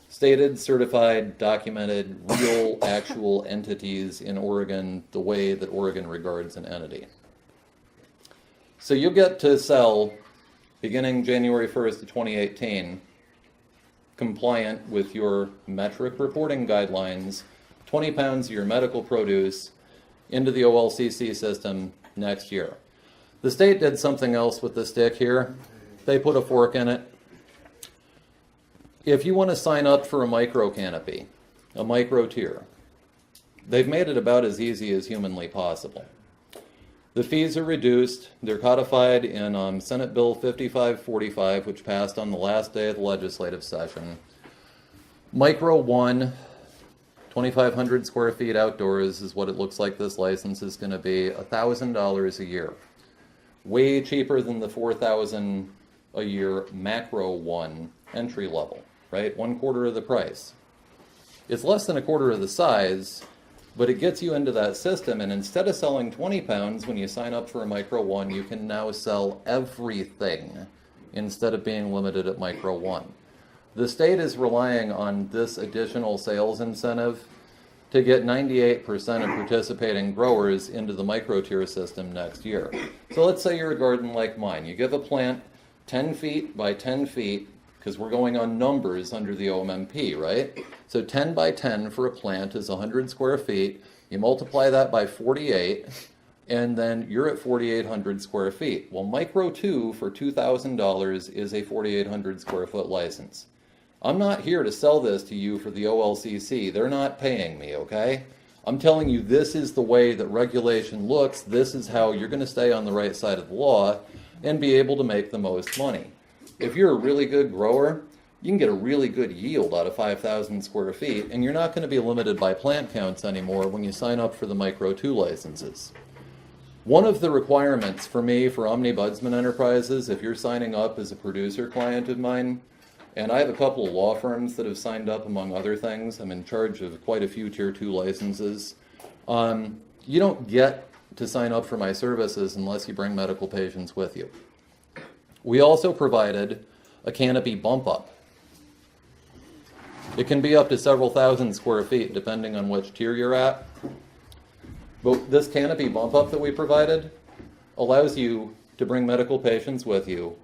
stated, certified, documented, real, actual entities in Oregon, the way that Oregon regards an entity. So you'll get to sell, beginning January 1st of 2018, compliant with your metric reporting guidelines, 20 pounds of your medical produce into the OLCC system next year. The state did something else with the stick here. They put a fork in it. If you want to sign up for a micro canopy, a micro tier, they've made it about as easy as humanly possible. The fees are reduced. They're codified in Senate Bill 5545, which passed on the last day of the legislative session. Micro 1, 2,500 square feet outdoors is what it looks like this license is going to be, $1,000 a year. Way cheaper than the $4,000 a year macro 1 entry level, right? 1/4 of the price. It's less than 1/4 of the size, but it gets you into that system, and instead of selling 20 pounds when you sign up for a micro 1, you can now sell everything instead of being limited at micro 1. The state is relying on this additional sales incentive to get 98% of participating growers into the micro tier system next year. So let's say you're a garden like mine. You give a plant 10 feet by 10 feet, because we're going on numbers under the OMMP, right? So 10 by 10 for a plant is 100 square feet. You multiply that by 48, and then you're at 4,800 square feet. Well, Micro 2 for $2,000 is a 4,800 square foot license. I'm not here to sell this to you for the OLCC. They're not paying me, okay? I'm telling you this is the way that regulation looks. This is how you're going to stay on the right side of the law and be able to make the most money. If you're a really good grower, you can get a really good yield out of 5,000 square feet, and you're not going to be limited by plant counts anymore when you sign up for the Micro 2 licenses. One of the requirements for me for Omnibudsman Enterprises, if you're signing up as a producer client of mine, and I have a couple of law firms that have signed up among other things, I'm in charge of quite a few Tier 2 licenses, you don't get to sign up for my services unless you bring medical patients with you. We also provided a canopy bump up. It can be up to several thousand square feet depending on which tier you're at. But this canopy bump up that we provided allows you to bring medical patients with you,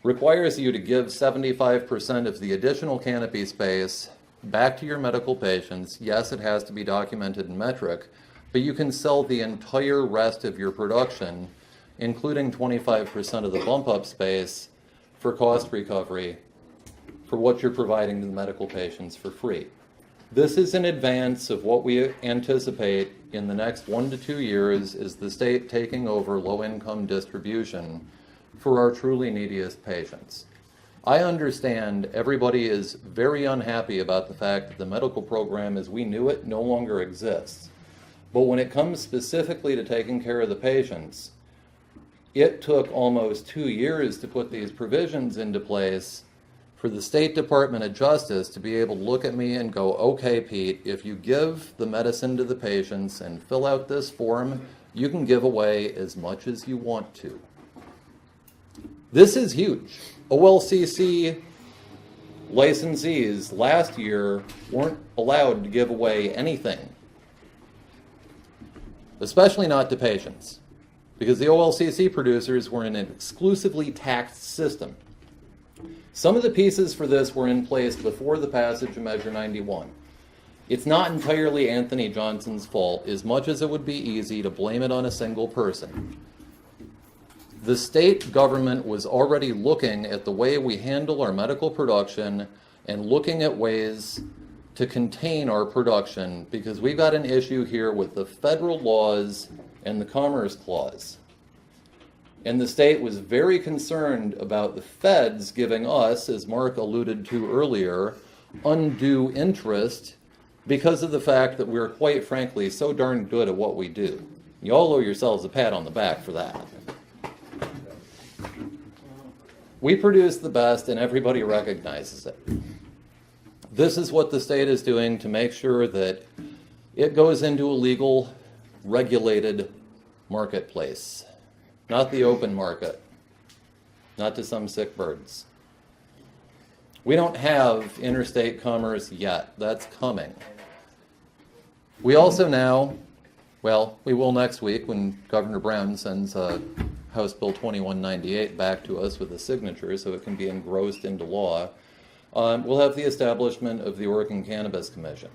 requires you to give 75% of the additional canopy space back to your medical patients. Yes, it has to be documented in metric, but you can sell the entire rest of your production, including 25% of the bump up space, for cost recovery for what you're providing to the medical patients for free. This is in advance of what we anticipate in the next 1 to 2 years is the state taking over low-income distribution for our truly neediest patients. I understand everybody is very unhappy about the fact that the medical program as we knew it no longer exists. But when it comes specifically to taking care of the patients, it took almost 2 years to put these provisions into place for the State Department of Justice to be able to look at me and go, okay, Pete, if you give the medicine to the patients and fill out this form, you can give away as much as you want to. This is huge. OLCC licensees last year weren't allowed to give away anything, especially not to patients, because the OLCC producers were in an exclusively taxed system. Some of the pieces for this were in place before the passage of Measure 91. It's not entirely Anthony Johnson's fault, as much as it would be easy to blame it on a single person. The state government was already looking at the way we handle our medical production and looking at ways to contain our production, because we've got an issue here with the federal laws and the Commerce Clause. And the state was very concerned about the feds giving us, as Mark alluded to earlier, undue interest because of the fact that we're, quite frankly, so darn good at what we do. You all owe yourselves a pat on the back for that. We produce the best and everybody recognizes it. This is what the state is doing to make sure that it goes into a legal, regulated marketplace. Not the open market. Not to some sick birds. We don't have interstate commerce yet. That's coming. We also now, well, we will next week when Governor Brown sends House Bill 2198 back to us with a signature so it can be engrossed into law. We'll have the establishment of the Oregon Cannabis Commission.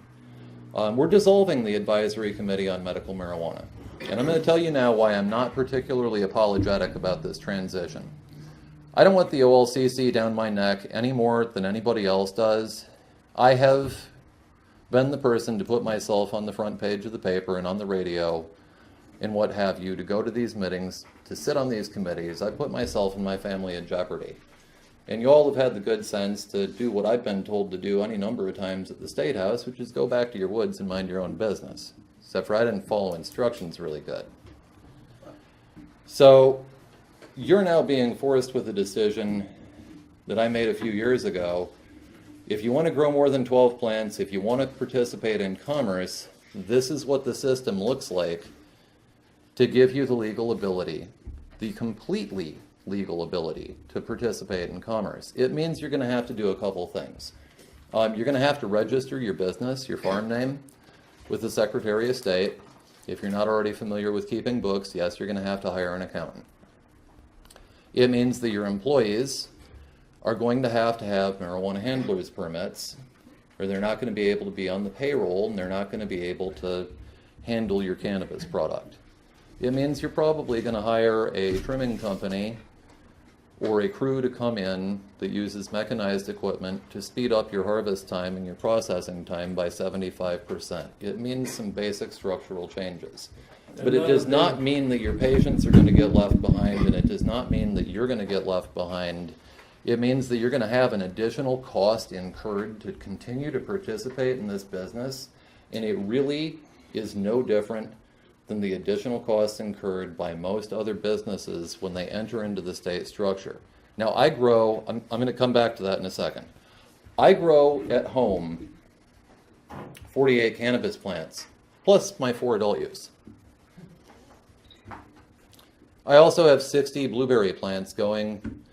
We're dissolving the Advisory Committee on Medical Marijuana. And I'm going to tell you now why I'm not particularly apologetic about this transition. I don't want the OLCC down my neck any more than anybody else does. I have been the person to put myself on the front page of the paper and on the radio and what have you, to go to these meetings, to sit on these committees. I put myself and my family in jeopardy. And you all have had the good sense to do what I've been told to do any number of times at the State House, which is go back to your woods and mind your own business. Except for I didn't follow instructions really good. So you're now being forced with a decision that I made a few years ago. If you want to grow more than 12 plants, if you want to participate in commerce, this is what the system looks like to give you the legal ability, the completely legal ability to participate in commerce. It means you're going to have to do a couple things. You're going to have to register your business, your farm name, with the Secretary of State. If you're not already familiar with keeping books, yes, you're going to have to hire an accountant. It means that your employees are going to have marijuana handlers permits, or they're not going to be able to be on the payroll, and they're not going to be able to handle your cannabis product. It means you're probably going to hire a trimming company or a crew to come in that uses mechanized equipment to speed up your harvest time and your processing time by 75%. It means some basic structural changes. But it does not mean that your patients are going to get left behind, and it does not mean that you're going to get left behind. It means that you're going to have an additional cost incurred to continue to participate in this business, and it really is no different than the additional costs incurred by most other businesses when they enter into the state structure. Now I grow, I'm going to come back to that in a second. I grow at home 48 cannabis plants, plus my 4 adult use. I also have 60 blueberry plants going,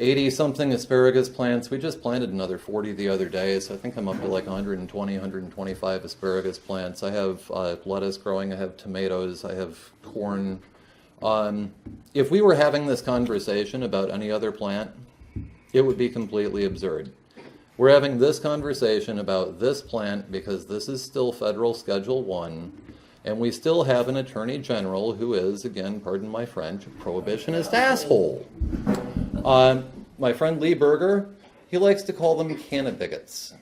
80-something asparagus plants. We just planted another 40 the other day, so I think I'm up to like 120, 125 asparagus plants. I have lettuce growing, I have tomatoes, I have corn. If we were having this conversation about any other plant, it would be completely absurd. We're having this conversation about this plant because this is still federal Schedule 1, and we still have an attorney general who is, again, pardon my French, a prohibitionist asshole. My friend Lee Berger, he likes to call them cannabigots.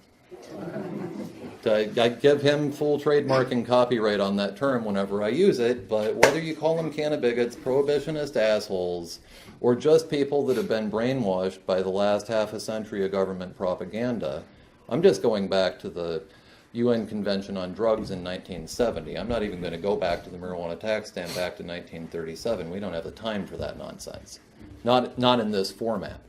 I give him full trademark and copyright on that term whenever I use it, but whether you call them cannabigots, prohibitionist assholes, or just people that have been brainwashed by the last half a century of government propaganda, I'm just going back to the UN Convention on Drugs in 1970. I'm not even going to go back to the marijuana tax stand back to 1937. We don't have the time for that nonsense. Not in this format.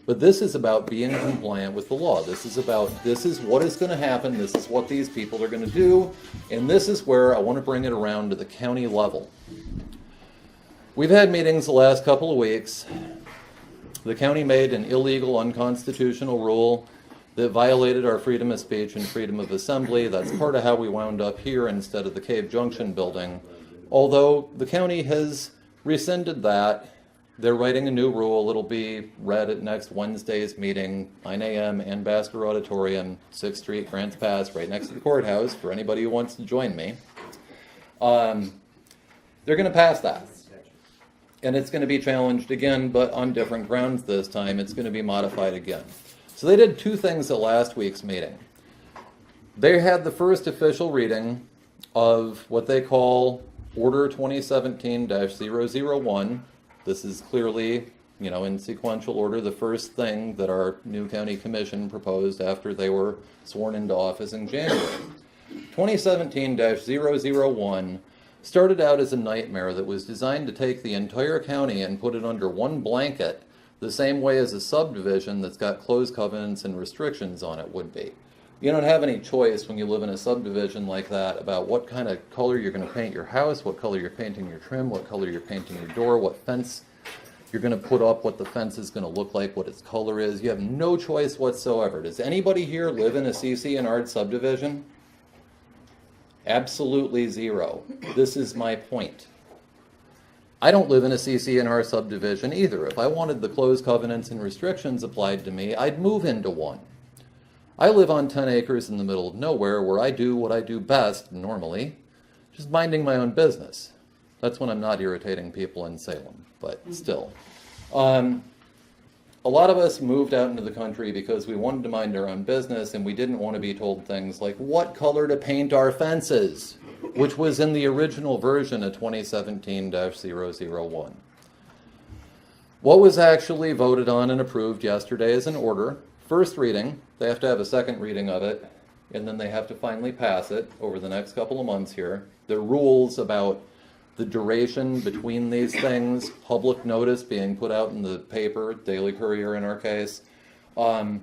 But this is about being compliant with the law. This is what is going to happen. This is what these people are going to do. And this is where I want to bring it around to the county level. We've had meetings the last couple of weeks. The county made an illegal, unconstitutional rule that violated our freedom of speech and freedom of assembly. That's part of how we wound up here instead of the Cave Junction building. Although the county has rescinded that They're writing a new rule. It'll be read at next Wednesday's meeting, 9 a.m. Ambassador Auditorium, 6th Street, Grants Pass, right next to the courthouse, for anybody who wants to join me. They're going to pass that. And it's going to be challenged again, but on different grounds this time. It's going to be modified again. So they did two things at last week's meeting. They had the first official reading of what they call Order 2017-001. This is clearly, in sequential order, the first thing that our new county commission proposed after they were sworn into office in January. 2017-001 started out as a nightmare that was designed to take the entire county and put it under one blanket, the same way as a subdivision that's got closed covenants and restrictions on it would be. You don't have any choice when you live in a subdivision like that about what kind of color you're going to paint your house, what color you're painting your trim, what color you're painting your door, what fence you're going to put up, what the fence is going to look like, what its color is. You have no choice whatsoever. Does anybody here live in a CC&R subdivision? Absolutely zero. This is my point. I don't live in a CC&R subdivision either. If I wanted the closed covenants and restrictions applied to me, I'd move into one. I live on 10 acres in the middle of nowhere where I do what I do best normally, just minding my own business. That's when I'm not irritating people in Salem, but still. A lot of us moved out into the country because we wanted to mind our own business and we didn't want to be told things like what color to paint our fences, which was in the original version of 2017-001. What was actually voted on and approved yesterday is an order. First reading, they have to have a second reading of it, and then they have to finally pass it over the next couple of months here. The rules about the duration between these things, public notice being put out in the paper, Daily Courier in our case. The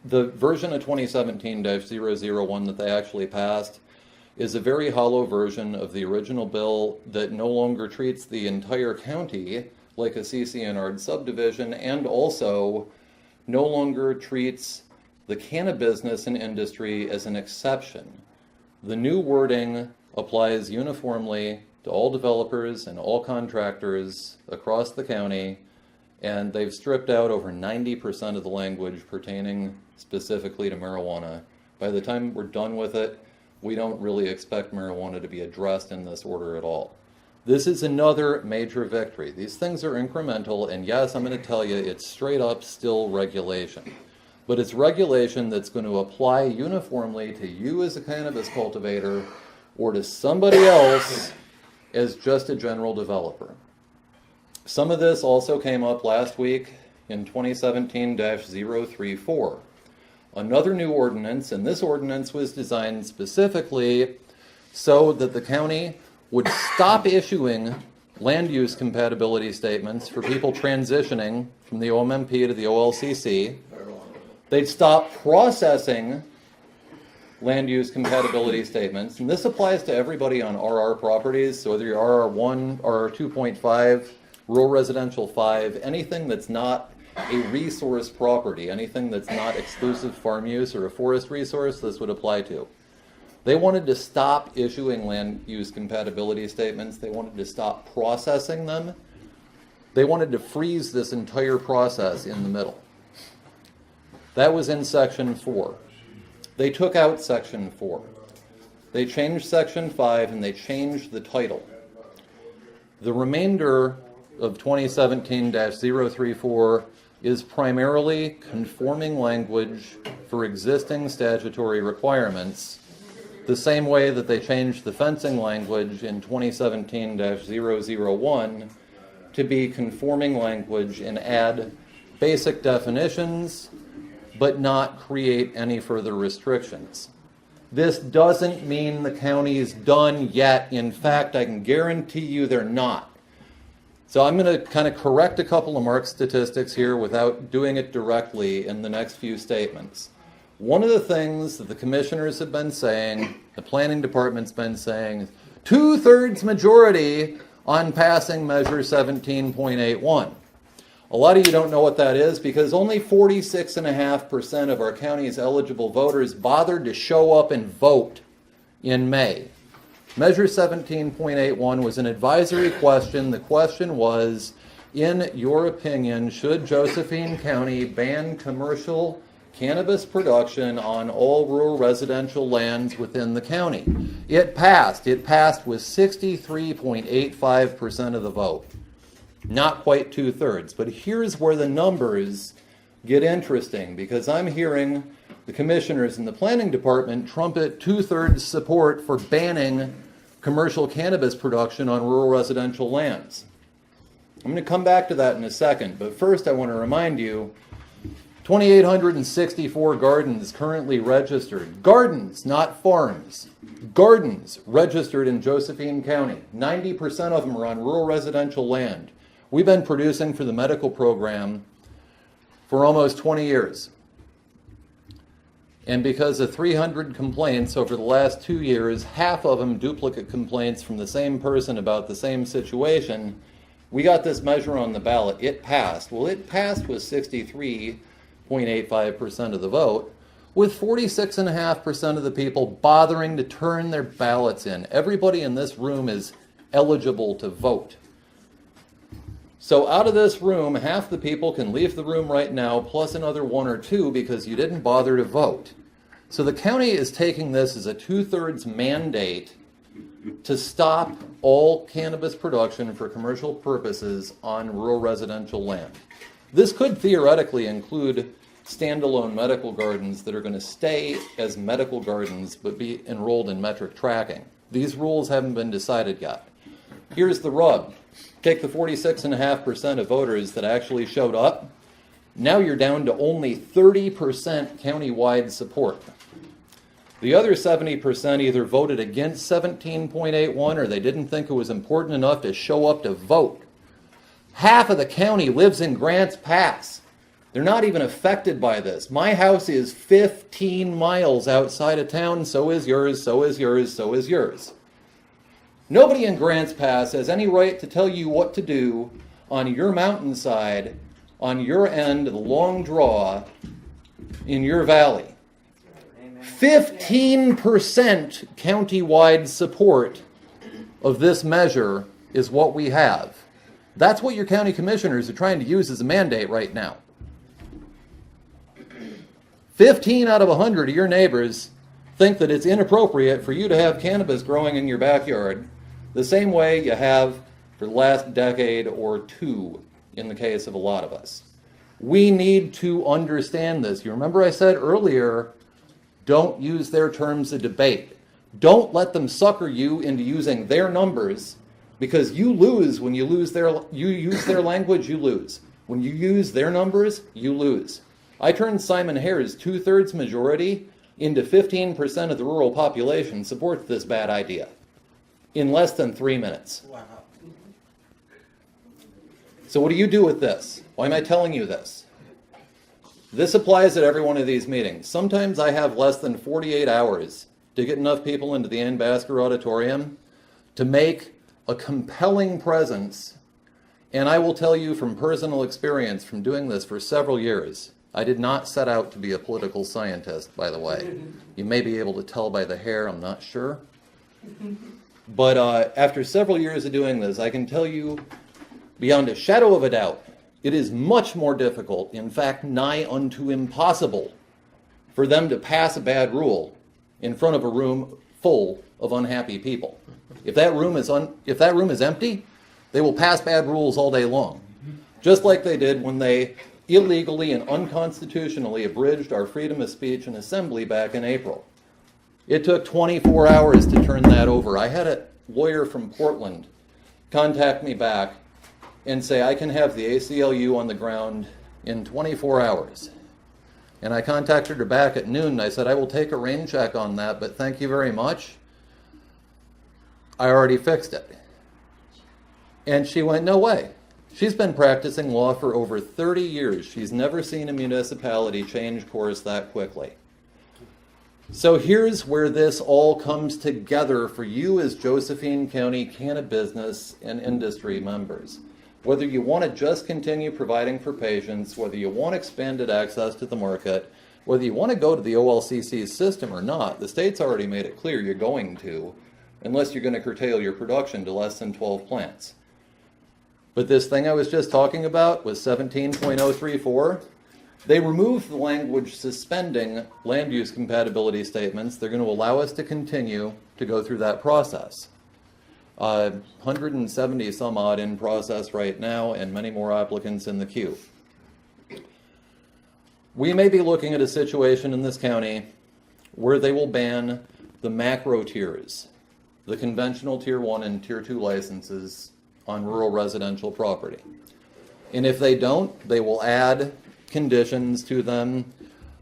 version of 2017-001 that they actually passed is a very hollow version of the original bill that no longer treats the entire county like a CC&R subdivision, and also no longer treats the cannabis business and industry as an exception. The new wording applies uniformly to all developers and all contractors across the county, and they've stripped out over 90% of the language pertaining specifically to marijuana. By the time we're done with it, we don't really expect marijuana to be addressed in this order at all. This is another major victory. These things are incremental, and yes, I'm going to tell you, it's straight up still regulation. But it's regulation that's going to apply uniformly to you as a cannabis cultivator or to somebody else as just a general developer. Some of this also came up last week in 2017-034. Another new ordinance, and this ordinance was designed specifically so that the county would stop issuing land use compatibility statements for people transitioning from the OMMP to the OLCC. They'd stop processing land use compatibility statements, and this applies to everybody on RR properties, so whether you're RR1, RR 2.5, rural residential 5, anything that's not a resource property, anything that's not exclusive farm use or a forest resource, this would apply to. They wanted to stop issuing land use compatibility statements. They wanted to stop processing them. They wanted to freeze this entire process in the middle. That was in Section 4. They took out Section 4. They changed Section 5 and they changed the title. The remainder of 2017-034 is primarily conforming language for existing statutory requirements, the same way that they changed the fencing language in 2017-001 to be conforming language and add basic definitions, but not create any further restrictions. This doesn't mean the county is done yet. In fact, I can guarantee you they're not. So I'm going to kind of correct a couple of Mark's statistics here without doing it directly in the next few statements. One of the things that the commissioners have been saying, the planning department's been saying, 2/3 majority on passing Measure 17.81. A lot of you don't know what that is because only 46.5% of our county's eligible voters bothered to show up and vote in May. Measure 17.81 was an advisory question. The question was, in your opinion, should Josephine County ban commercial cannabis production on all rural residential lands within the county? It passed. It passed with 63.85% of the vote. Not quite 2/3. But here's where the numbers get interesting, because I'm hearing the commissioners in the planning department trumpet 2/3 support for banning commercial cannabis production on rural residential lands. I'm going to come back to that in a second, but first I want to remind you, 2,864 gardens currently registered. Gardens, not farms. Gardens registered in Josephine County. 90% of them are on rural residential land. We've been producing for the medical program for almost 20 years. And because of 300 complaints over the last 2 years, half of them duplicate complaints from the same person about the same situation, we got this measure on the ballot. It passed. Well, it passed with 63.85% of the vote, with 46.5% of the people bothering to turn their ballots in. Everybody in this room is eligible to vote. So out of this room, half the people can leave the room right now, plus another 1 or 2 because you didn't bother to vote. So the county is taking this as a 2/3 mandate to stop all cannabis production for commercial purposes on rural residential land. This could theoretically include standalone medical gardens that are going to stay as medical gardens but be enrolled in metric tracking. These rules haven't been decided yet. Here's the rub. Take the 46.5% of voters that actually showed up. Now you're down to only 30% countywide support. The other 70% either voted against 17.81 or they didn't think it was important enough to show up to vote. Half of the county lives in Grants Pass. They're not even affected by this. My house is 15 miles outside of town, so is yours, so is yours, so is yours. Nobody in Grants Pass has any right to tell you what to do on your mountainside, on your end of the long draw in your valley. 15% countywide support of this measure is what we have. That's what your county commissioners are trying to use as a mandate right now. 15 out of 100 of your neighbors think that it's inappropriate for you to have cannabis growing in your backyard the same way you have for the last decade or 2 in the case of a lot of us. We need to understand this. You remember I said earlier, don't use their terms of debate. Don't let them sucker you into using their numbers, because you lose when you use their language, you lose. When you use their numbers, you lose. I turned Simon Hare's 2/3 majority into 15% of the rural population supports this bad idea in less than 3 minutes. Wow. So what do you do with this? Why am I telling you this? This applies at every one of these meetings. Sometimes I have less than 48 hours to get enough people into the Ann Basker Auditorium to make a compelling presence. And I will tell you from personal experience from doing this for several years, I did not set out to be a political scientist, by the way. You may be able to tell by the hair, I'm not sure. But after several years of doing this, I can tell you beyond a shadow of a doubt, it is much more difficult, in fact, nigh unto impossible, for them to pass a bad rule in front of a room full of unhappy people. If that room is empty, they will pass bad rules all day long, just like they did when they illegally and unconstitutionally abridged our freedom of speech and assembly back in April. It took 24 hours to turn that over. I had a lawyer from Portland contact me back and say, I can have the ACLU on the ground in 24 hours. And I contacted her back at noon and I said, I will take a rain check on that, but thank you very much. I already fixed it. And she went, no way. She's been practicing law for over 30 years. She's never seen a municipality change course that quickly. So here's where this all comes together for you as Josephine County cannabis and industry members. Whether you want to just continue providing for patients, whether you want expanded access to the market, whether you want to go to the OLCC's system or not, the state's already made it clear you're going to, unless you're going to curtail your production to less than 12 plants. But this thing I was just talking about was 17.034. They removed the language suspending land use compatibility statements. They're going to allow us to continue to go through that process. 170 some odd in process right now, and many more applicants in the queue. We may be looking at a situation in this county where they will ban the macro tiers, the conventional tier 1 and tier 2 licenses on rural residential property. And if they don't, they will add conditions to them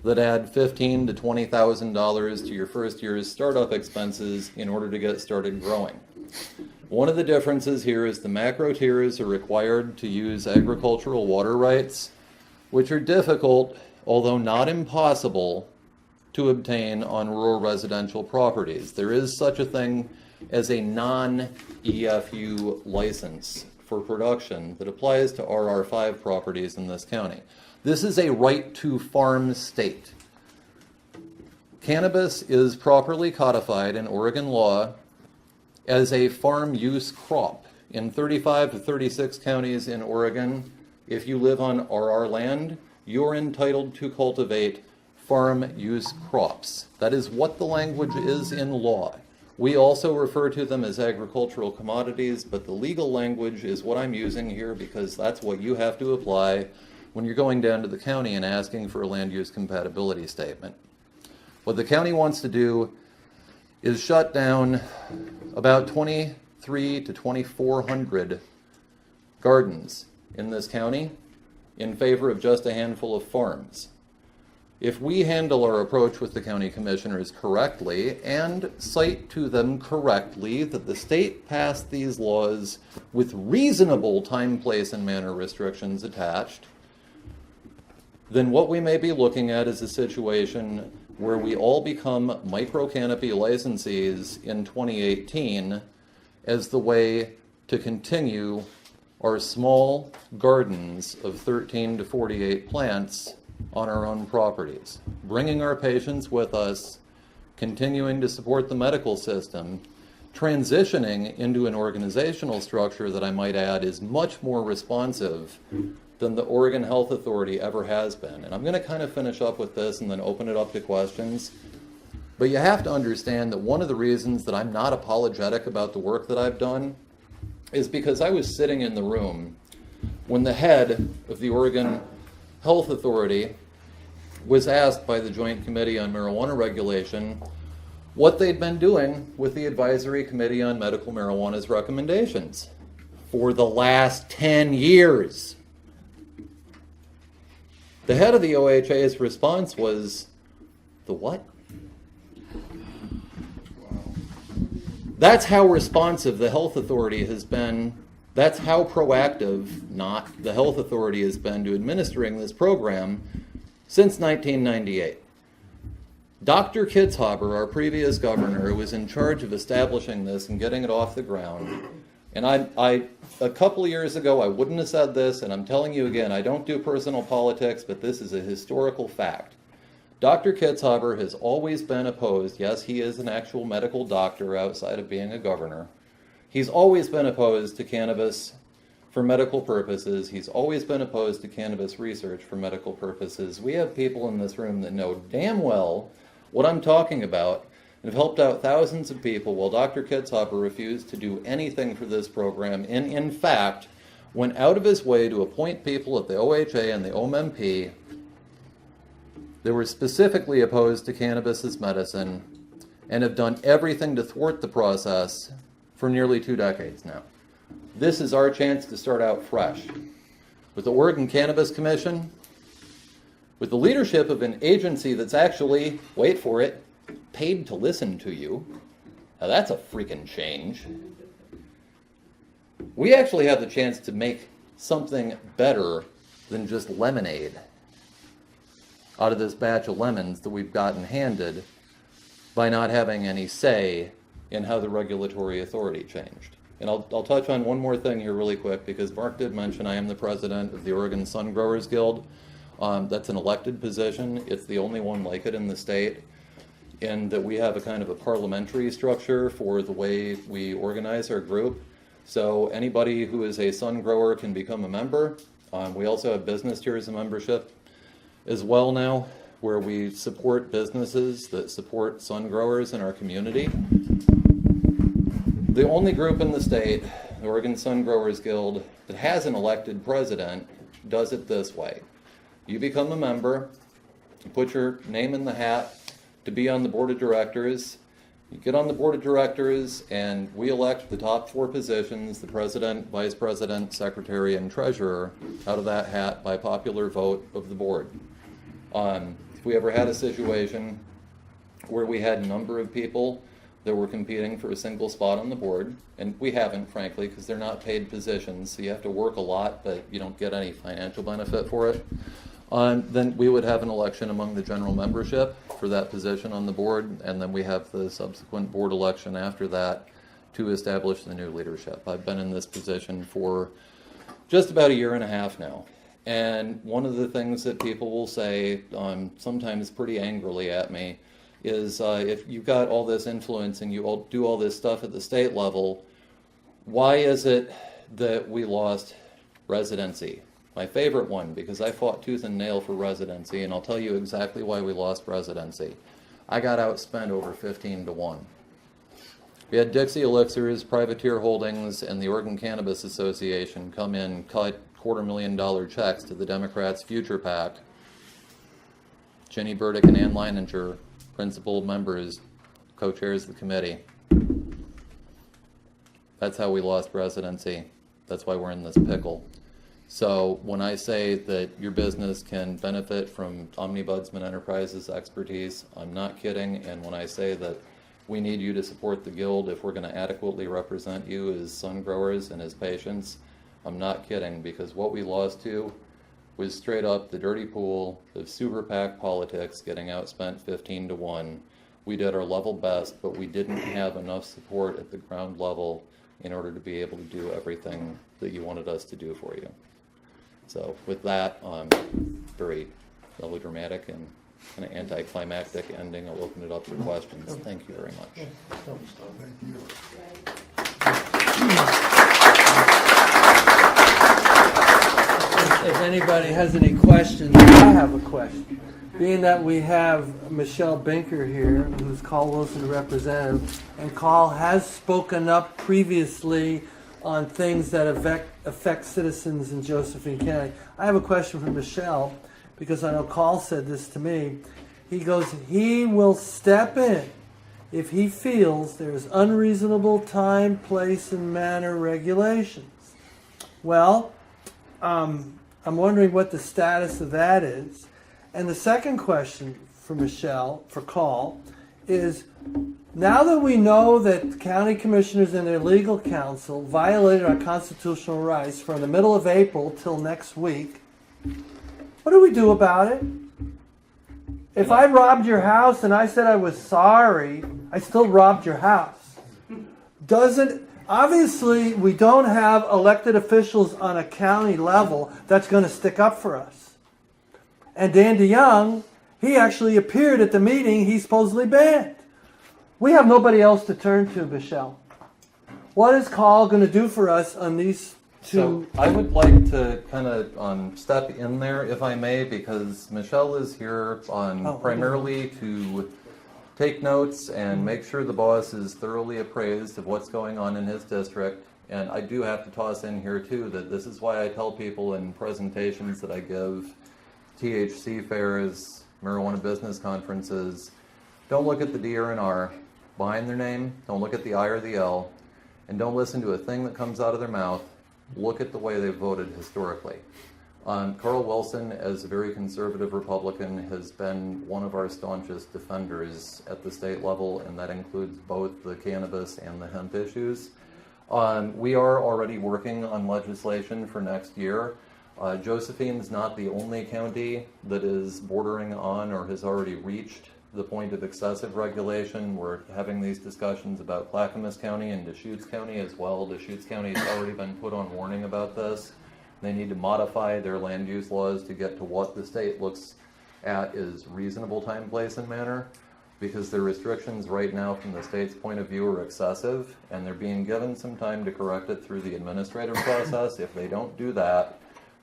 that add $15,000 to $20,000 to your first year's startup expenses in order to get started growing. One of the differences here is the macro tiers are required to use agricultural water rights, which are difficult, although not impossible, to obtain on rural residential properties. There is such a thing as a non-EFU license for production that applies to RR5 properties in this county. This is a right to farm state. Cannabis is properly codified in Oregon law as a farm use crop. In 35 to 36 counties in Oregon, if you live on RR land, you're entitled to cultivate farm use crops. That is what the language is in law. We also refer to them as agricultural commodities, but the legal language is what I'm using here because that's what you have to apply when you're going down to the county and asking for a land use compatibility statement. What the county wants to do is shut down about 23 to 2,400 gardens in this county in favor of just a handful of farms. If we handle our approach with the county commissioners correctly and cite to them correctly that the state passed these laws with reasonable time, place, and manner restrictions attached, then what we may be looking at is a situation where we all become micro-canopy licensees in 2018 as the way to continue our small gardens of 13 to 48 plants on our own properties, bringing our patients with us, continuing to support the medical system, transitioning into an organizational structure that I might add is much more responsive than the Oregon Health Authority ever has been. And I'm going to kind of finish up with this and then open it up to questions. But you have to understand that one of the reasons that I'm not apologetic about the work that I've done is because I was sitting in the room when the head of the Oregon Health Authority was asked by the Joint Committee on Marijuana Regulation what they'd been doing with the Advisory Committee on Medical Marijuana's recommendations for the last 10 years. The head of the OHA's response was, the what? That's how responsive the health authority has been. That's how proactive, not the health authority, has been to administering this program since 1998. Dr. Kitzhaber, our previous governor, who was in charge of establishing this and getting it off the ground, and I a couple of years ago, I wouldn't have said this, and I'm telling you again, I don't do personal politics, but this is a historical fact. Dr. Kitzhaber has always been opposed. Yes, he is an actual medical doctor outside of being a governor. He's always been opposed to cannabis for medical purposes. He's always been opposed to cannabis research for medical purposes. We have people in this room that know damn well what I'm talking about and have helped out thousands of people while Dr. Kitzhaber refused to do anything for this program and, in fact, went out of his way to appoint people at the OHA and the OMMP that were specifically opposed to cannabis as medicine and have done everything to thwart the process for nearly 2 decades now. This is our chance to start out fresh. With the Oregon Cannabis Commission, with the leadership of an agency that's actually, wait for it, paid to listen to you. Now that's a freaking change. We actually have the chance to make something better than just lemonade out of this batch of lemons that we've gotten handed by not having any say in how the regulatory authority changed. And I'll touch on one more thing here really quick, because Mark did mention I am the president of the Oregon Sun Growers Guild. That's an elected position. It's the only one like it in the state, in that we have a kind of a parliamentary structure for the way we organize our group. So anybody who is a sun grower can become a member. We also have business tiers of membership as well now, where we support businesses that support sun growers in our community. The only group in the state, the Oregon Sun Growers Guild, that has an elected president does it this way. You become a member, you put your name in the hat to be on the board of directors. You get on the board of directors and we elect the top 4 positions, the president, vice president, secretary, and treasurer, out of that hat by popular vote of the board. If we ever had a situation where we had a number of people that were competing for a single spot on the board, and we haven't, frankly, because they're not paid positions, so you have to work a lot, but you don't get any financial benefit for it, then we would have an election among the general membership for that position on the board, and then we have the subsequent board election after that to establish the new leadership. I've been in this position for just about a year and a half now. And one of the things that people will say, sometimes pretty angrily at me, is if you've got all this influence and you all do all this stuff at the state level, why is it that we lost residency? My favorite one, because I fought tooth and nail for residency, and I'll tell you exactly why we lost residency. I got outspent over 15-1. We had Dixie Elixirs, Privateer Holdings, and the Oregon Cannabis Association come in, cut $250,000 checks to the Democrats' Future PAC. Ginny Burdick and Ann Leininger, principal members, co-chairs the committee. That's how we lost residency. That's why we're in this pickle. So when I say that your business can benefit from Omnibudsman Enterprises expertise, I'm not kidding. And when I say that we need you to support the Guild if we're going to adequately represent you as sun growers and as patients, I'm not kidding, because what we lost to was straight up the dirty pool of super PAC politics getting outspent 15-1. We did our level best, but we didn't have enough support at the ground level in order to be able to do everything that you wanted us to do for you. So with that, very melodramatic and kind of anticlimactic ending, I'll open it up for questions. Thank you very much. If anybody has any questions, I have a question. Being that we have Michelle Binker here, who's Carl Wilson's representative, and Carl has spoken up previously on things that affect citizens in Josephine County. I have a question for Michelle, because I know Carl said this to me. He goes, he will step in if he feels there's unreasonable time, place, and manner regulations. Well, I'm wondering what the status of that is. And the second question for Michelle, for Carl, is now that we know that county commissioners and their legal counsel violated our constitutional rights from the middle of April till next week, what do we do about it? If I robbed your house and I said I was sorry, I still robbed your house. Obviously, we don't have elected officials on a county level that's going to stick up for us. And Dan DeYoung, he actually appeared at the meeting he's supposedly banned. We have nobody else to turn to, Michelle. What is Carl going to do for us on these two? So I would like to kind of step in there, if I may, because Michelle is here primarily to take notes and make sure the boss is thoroughly appraised of what's going on in his district. And I do have to toss in here too that this is why I tell people in presentations that I give, THC fairs, marijuana business conferences, don't look at the D or an R behind their name, don't look at the I or the L, and don't listen to a thing that comes out of their mouth. Look at the way they've voted historically. Carl Wilson, as a very conservative Republican, has been one of our staunchest defenders at the state level, and that includes both the cannabis and the hemp issues. We are already working on legislation for next year. Josephine is not the only county that is bordering on or has already reached the point of excessive regulation. We're having these discussions about Clackamas County and Deschutes County as well. Deschutes County has already been put on warning about this. They need to modify their land use laws to get to what the state looks at as reasonable time, place, and manner, because the restrictions right now from the state's point of view are excessive, and they're being given some time to correct it through the administrative process. If they don't do that,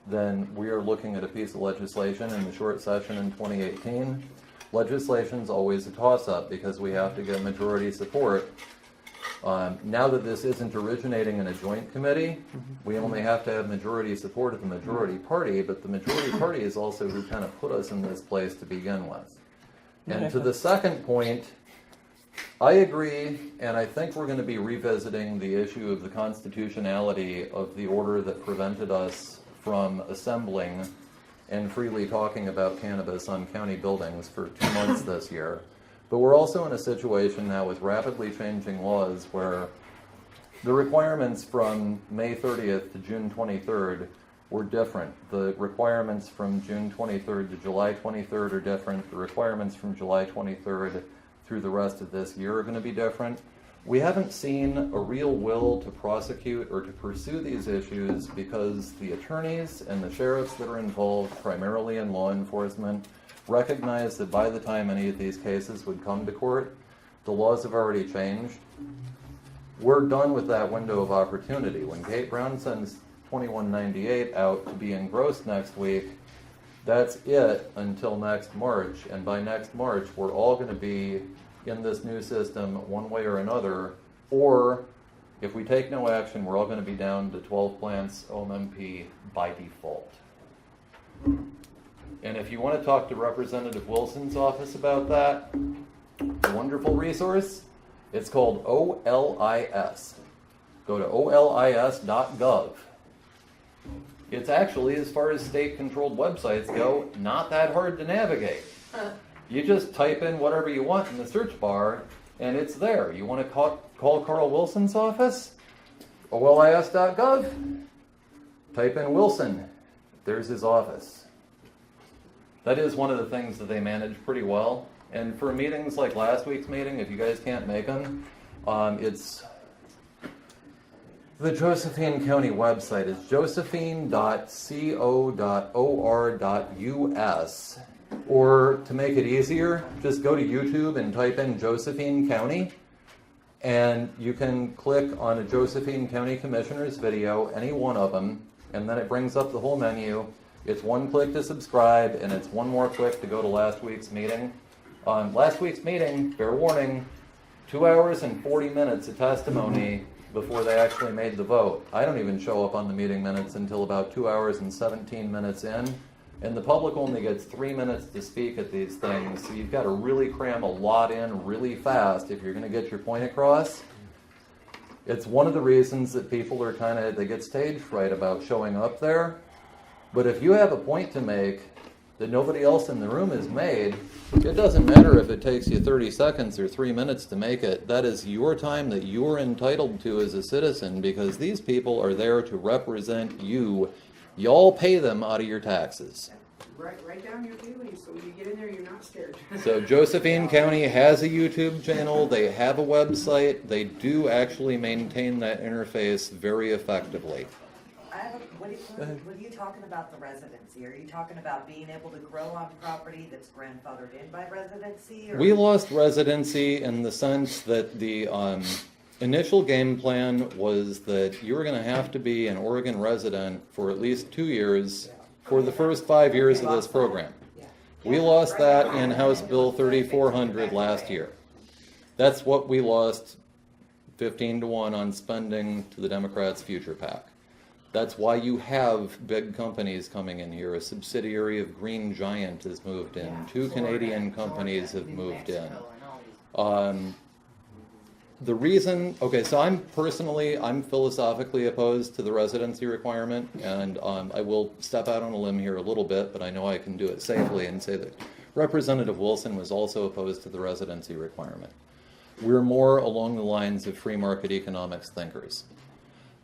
then we are looking at a piece of legislation in the short session in 2018. Legislation's always a toss-up because we have to get majority support. Now that this isn't originating in a joint committee, we only have to have majority support of the majority party, but the majority party is also who kind of put us in this place to begin with. And to the second point, I agree, and I think we're going to be revisiting the issue of the constitutionality of the order that prevented us from assembling and freely talking about cannabis on county buildings for 2 months this year. But we're also in a situation now with rapidly changing laws where the requirements from May 30th to June 23rd were different. The requirements from June 23rd to July 23rd are different. The requirements from July 23rd through the rest of this year are going to be different. We haven't seen a real will to prosecute or to pursue these issues because the attorneys and the sheriffs that are involved, primarily in law enforcement, recognize that by the time any of these cases would come to court, the laws have already changed. We're done with that window of opportunity. When Kate Brown sends 2198 out to be engrossed next week, that's it until next March. And by next March, we're all going to be in this new system one way or another. Or if we take no action, we're all going to be down to 12 plants OMMP by default. And if you want to talk to Representative Wilson's office about that, a wonderful resource, it's called OLIS. Go to olis.gov. It's actually, as far as state-controlled websites go, not that hard to navigate. You just type in whatever you want in the search bar, and it's there. You want to call Carl Wilson's office? olis.gov. Type in Wilson. There's his office. That is one of the things that they manage pretty well. And for meetings like last week's meeting, if you guys can't make them, it's the Josephine County website is josephine.co.or.us. Or to make it easier, just go to YouTube and type in Josephine County, and you can click on a Josephine County Commissioner's video, any one of them, and then it brings up the whole menu. It's one click to subscribe, and it's one more click to go to last week's meeting. Last week's meeting, fair warning, 2 hours and 40 minutes of testimony before they actually made the vote. I don't even show up on the meeting minutes until about 2 hours and 17 minutes in, and the public only gets 3 minutes to speak at these things, so you've got to really cram a lot in really fast if you're going to get your point across. It's one of the reasons that people are they get stage fright about showing up there. But if you have a point to make that nobody else in the room has made, it doesn't matter if it takes you 30 seconds or 3 minutes to make it. That is your time that you're entitled to as a citizen, because these people are there to represent you. Y'all pay them out of your taxes. Write down your feelings so when you get in there, you're not scared. So Josephine County has a YouTube channel. They have a website. They do actually maintain that interface very effectively. I have what are you talking about the residency? Are you talking about being able to grow on property that's grandfathered in by residency? Or? We lost residency in the sense that the initial game plan was that you were going to have to be an Oregon resident for at least 2 years for the first 5 years of this program. We lost that in House Bill 3400 last year. That's what we lost 15-1 on spending to the Democrats' future PAC. That's why you have big companies coming in here. A subsidiary of Green Giant has moved in. 2 Canadian companies have moved in. The reason, so I'm philosophically opposed to the residency requirement, and I will step out on a limb here a little bit, but I know I can do it safely and say that Representative Wilson was also opposed to the residency requirement. We're more along the lines of free market economics thinkers.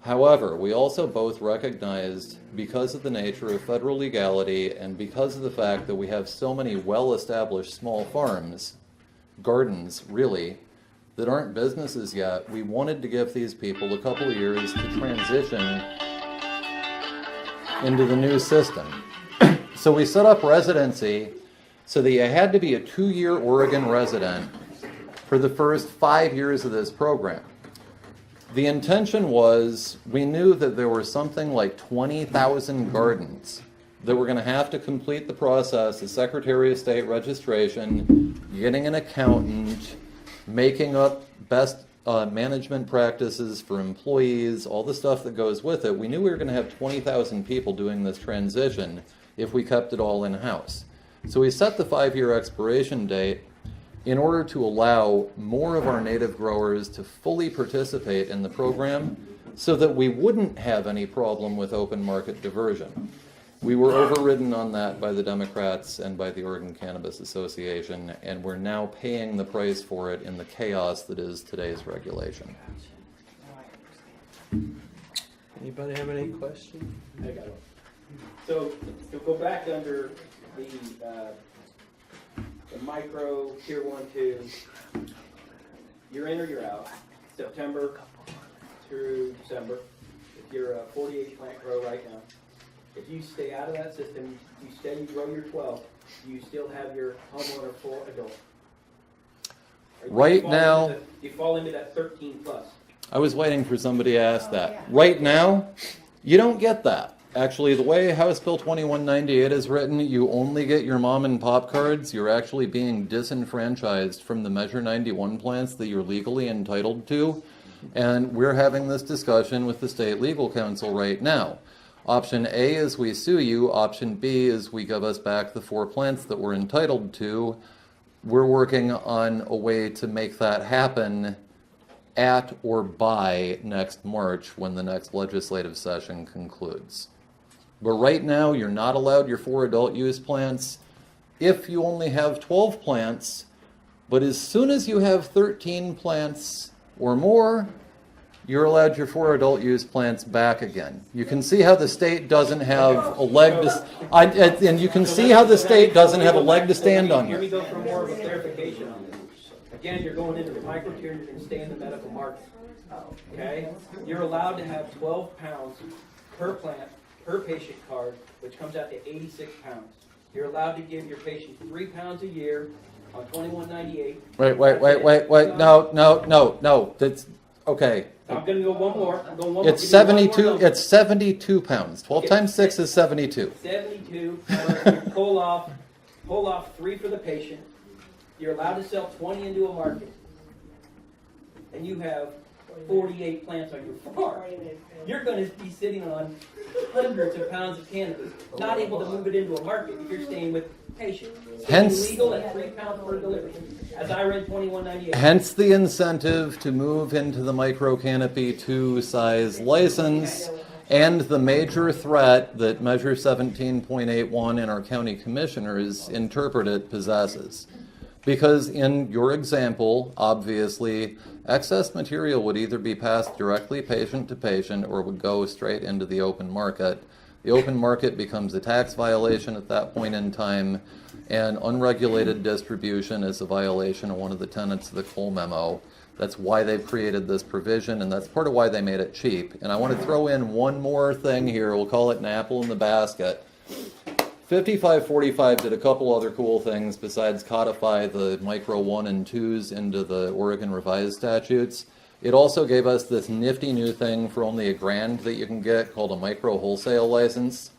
However, we also both recognized, because of the nature of federal legality and because of the fact that we have so many well-established small farms, gardens really, that aren't businesses yet, we wanted to give these people a couple of years to transition into the new system. So we set up residency so that you had to be a 2-year Oregon resident for the first 5 years of this program. The intention was, we knew that there were something like 20,000 gardens that were going to have to complete the process of Secretary of State registration, getting an accountant, making up best management practices for employees, all the stuff that goes with it. We knew we were going to have 20,000 people doing this transition if we kept it all in-house. So we set the 5-year expiration date in order to allow more of our native growers to fully participate in the program so that we wouldn't have any problem with open market diversion. We were overridden on that by the Democrats and by the Oregon Cannabis Association, and we're now paying the price for it in the chaos that is today's regulation. Anybody have any questions? I got it. So to go back under the micro tier 1, 2, you're in or you're out, September through December. If you're a 48 plant grow right now, if you stay out of that system, you grow your 12, you still have your homeowner for adult. Or Right now, you fall into that 13 plus. I was waiting for somebody to ask that. Right now, you don't get that. Actually, the way House Bill 2198 is written, you only get your mom and pop cards. You're actually being disenfranchised from the Measure 91 plants that you're legally entitled to. And we're having this discussion with the state legal counsel right now. Option A is we sue you. Option B is we give us back the 4 plants that we're entitled to. We're working on a way to make that happen at or by next March when the next legislative session concludes. But right now, you're not allowed your 4 adult use plants if you only have 12 plants. But as soon as you have 13 plants or more, you're allowed your 4 adult use plants back again. You can see how the state doesn't have a leg to, and you can see how the state doesn't have a leg to stand on Let me here. go for more of a clarification on this. Again, you're going into the micro tier and you're going to stay in the medical market. Okay? You're allowed to have 12 pounds per plant, per patient card, which comes out to 86 pounds. You're allowed to give your patient 3 pounds a year on 2198. Wait. No. That's, okay. I'm going to go one more. I'm going one more. It's Give me one more 72, number. it's 72 pounds. 12 Okay. times 6 is 72. 72. You pull off 3 for the patient. You're allowed to sell 20 into a market. And you have 48 plants on your farm. You're going to be sitting on hundreds of pounds of cannabis, not able to move it into a market if you're staying with patients. Hence- Legal at 3 pounds per delivery, as I read 2198. Hence the incentive to move into the micro canopy 2 size license, and the major threat that Measure 17.81 and our county commissioners interpret it possesses. Because in your example, obviously, excess material would either be passed directly patient to patient or would go straight into the open market. The open market becomes a tax violation at that point in time, and unregulated distribution is a violation of one of the tenets of the Cole Memo. That's why they've created this provision, and that's part of why they made it cheap. And I want to throw in one more thing here. We'll call it an apple in the basket. 5545 did a couple other cool things besides codify the micro 1 and 2s into the Oregon revised statutes. It also gave us this nifty new thing for only $1,000 that you can get called a micro wholesale license.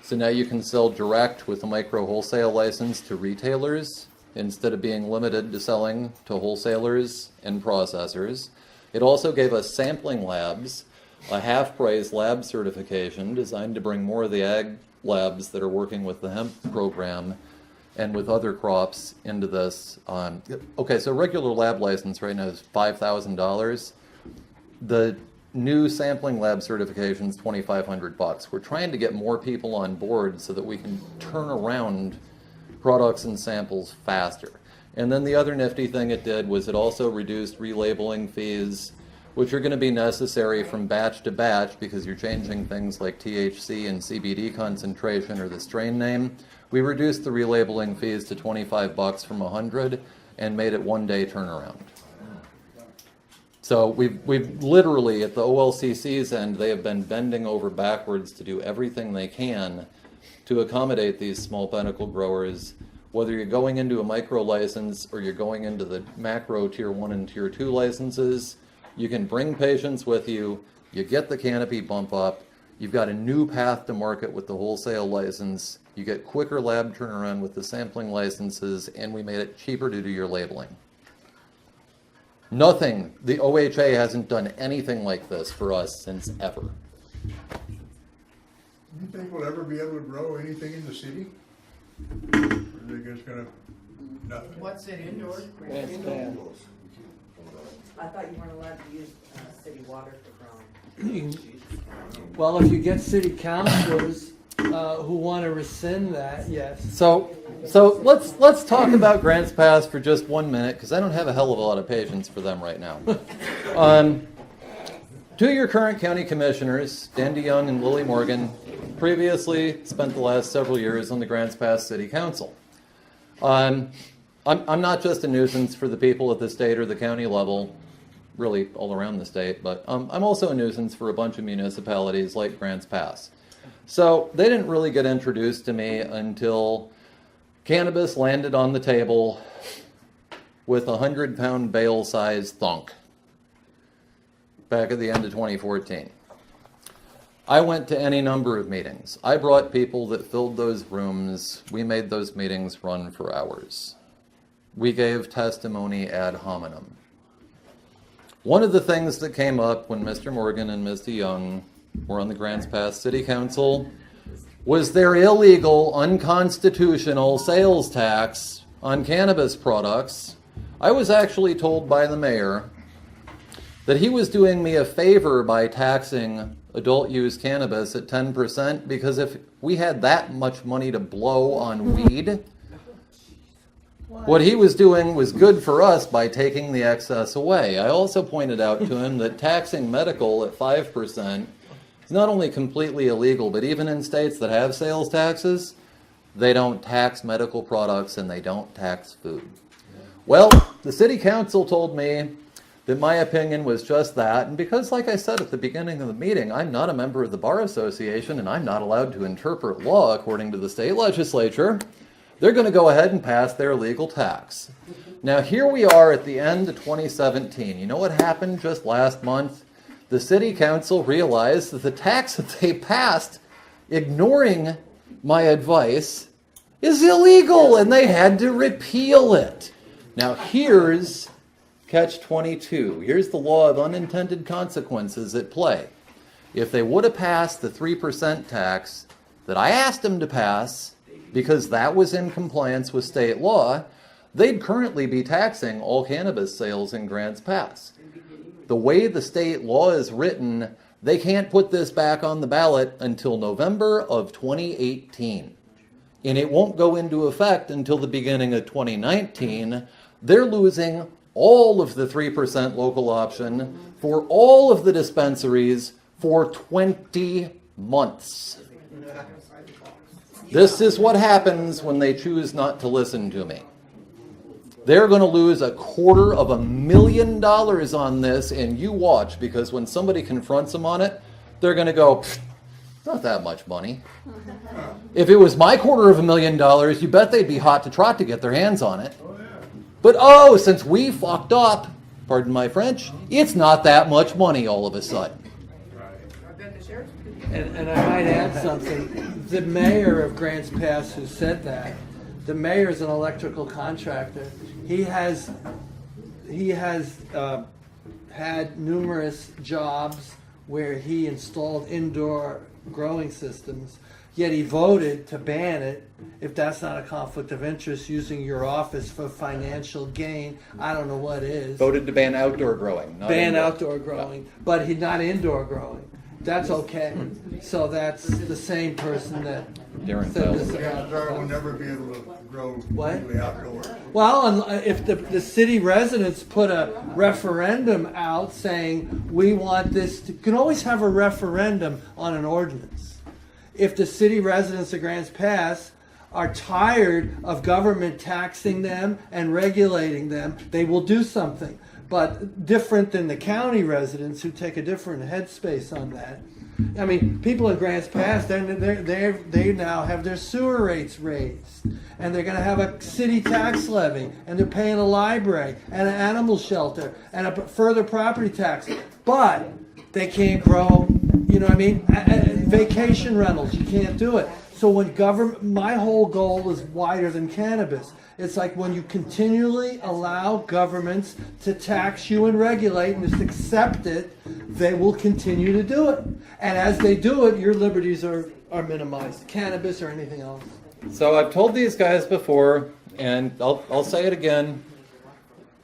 So now you can sell direct with a micro wholesale license to retailers instead of being limited to selling to wholesalers and processors. It also gave us sampling labs, a half-price lab certification designed to bring more of the ag labs that are working with the hemp program and with other crops into this. Okay, so regular lab license right now is $5,000. The new sampling lab certification is $2,500. We're trying to get more people on board so that we can turn around products and samples faster. And then the other nifty thing it did was it also reduced relabeling fees, which are going to be necessary from batch to batch because you're changing things like THC and CBD concentration or the strain name. We reduced the relabeling fees to $25 from $100 and made it 1-day turnaround. So we've literally, at the OLCC's end, they have been bending over backwards to do everything they can to accommodate these small medical growers. whether you're going into a micro license or you're going into the macro tier 1 and tier 2 licenses, you can bring patients with you, you get the canopy bump up, you've got a new path to market with the wholesale license, you get quicker lab turnaround with the sampling licenses, and we made it cheaper to do your labeling. Nothing, the OHA hasn't done anything like this for us since ever. Do you think we'll ever be able to grow anything in the city? Or are they just gonna, nothing? What's it indoor? I thought you weren't allowed to use city water for growing. Well, if you get city councilors who want to rescind that, yes. So let's talk about Grants Pass for just 1 minute, because I don't have a hell of a lot of patience for them right now. Two of your current county commissioners, Dan DeYoung and Lily Morgan, previously spent the last several years on the Grants Pass City Council. I'm not just a nuisance for the people at the state or the county level, really all around the state, but I'm also a nuisance for a bunch of municipalities like Grants Pass. So they didn't really get introduced to me until cannabis landed on the table with a 100-pound bale-sized thunk back at the end of 2014. I went to any number of meetings. I brought people that filled those rooms. We made those meetings run for hours. We gave testimony ad hominem. One of the things that came up when Mr. Morgan and Ms. DeYoung were on the Grants Pass City Council was their illegal, unconstitutional sales tax on cannabis products. I was actually told by the mayor that he was doing me a favor by taxing adult use cannabis at 10%, because if we had that much money to blow on weed, what he was doing was good for us by taking the excess away. I also pointed out to him that taxing medical at 5% is not only completely illegal, but even in states that have sales taxes, they don't tax medical products and they don't tax food. Well, the city council told me that my opinion was just that, and because, like I said at the beginning of the meeting, I'm not a member of the Bar Association and I'm not allowed to interpret law according to the state legislature, they're going to go ahead and pass their legal tax. Now, here we are at the end of 2017. You know what happened just last month? The city council realized that the tax that they passed, ignoring my advice, is illegal, and they had to repeal it. Now, here's catch-22. Here's the law of unintended consequences at play. If they would have passed the 3% tax that I asked them to pass, because that was in compliance with state law, they'd currently be taxing all cannabis sales in Grants Pass. The way the state law is written, they can't put this back on the ballot until November of 2018. And it won't go into effect until the beginning of 2019. They're losing all of the 3% local option for all of the dispensaries for 20 months. This is what happens when they choose not to listen to me. They're going to lose $250,000 on this, and you watch, because when somebody confronts them on it, they're going to go, not that much money. If it was my $250,000, you bet they'd be hot to trot to get their hands on it. But since we fucked up, pardon my French, it's not that much money all of a sudden. And I might add something. The mayor of Grants Pass who said that, the mayor is an electrical contractor. He has had numerous jobs where he installed indoor growing systems, yet he voted to ban it if that's not a conflict of interest, using your office for financial gain. I don't know what is. Voted to ban outdoor growing. Not Ban indoor. outdoor growing, but he's not indoor growing. That's okay. So that's the same person that Darren said this Feld. Chances are we'll about. never be able to grow What? legally outdoors. Well, if the city residents put a referendum out saying we want this, you can always have a referendum on an ordinance. If the city residents of Grants Pass are tired of government taxing them and regulating them, they will do something. But different than the county residents who take a different headspace on that, I mean, people in Grants Pass, they now have their sewer rates raised, and they're going to have a city tax levy, and they're paying a library and an animal shelter and a further property tax, but they can't grow. You know what I mean? Vacation rentals, you can't do it. So when my whole goal is wider than cannabis. It's like when you continually allow governments to tax you and regulate and just accept it, they will continue to do it. And as they do it, your liberties are minimized. Cannabis or anything else. So I've told these guys before, and I'll say it again.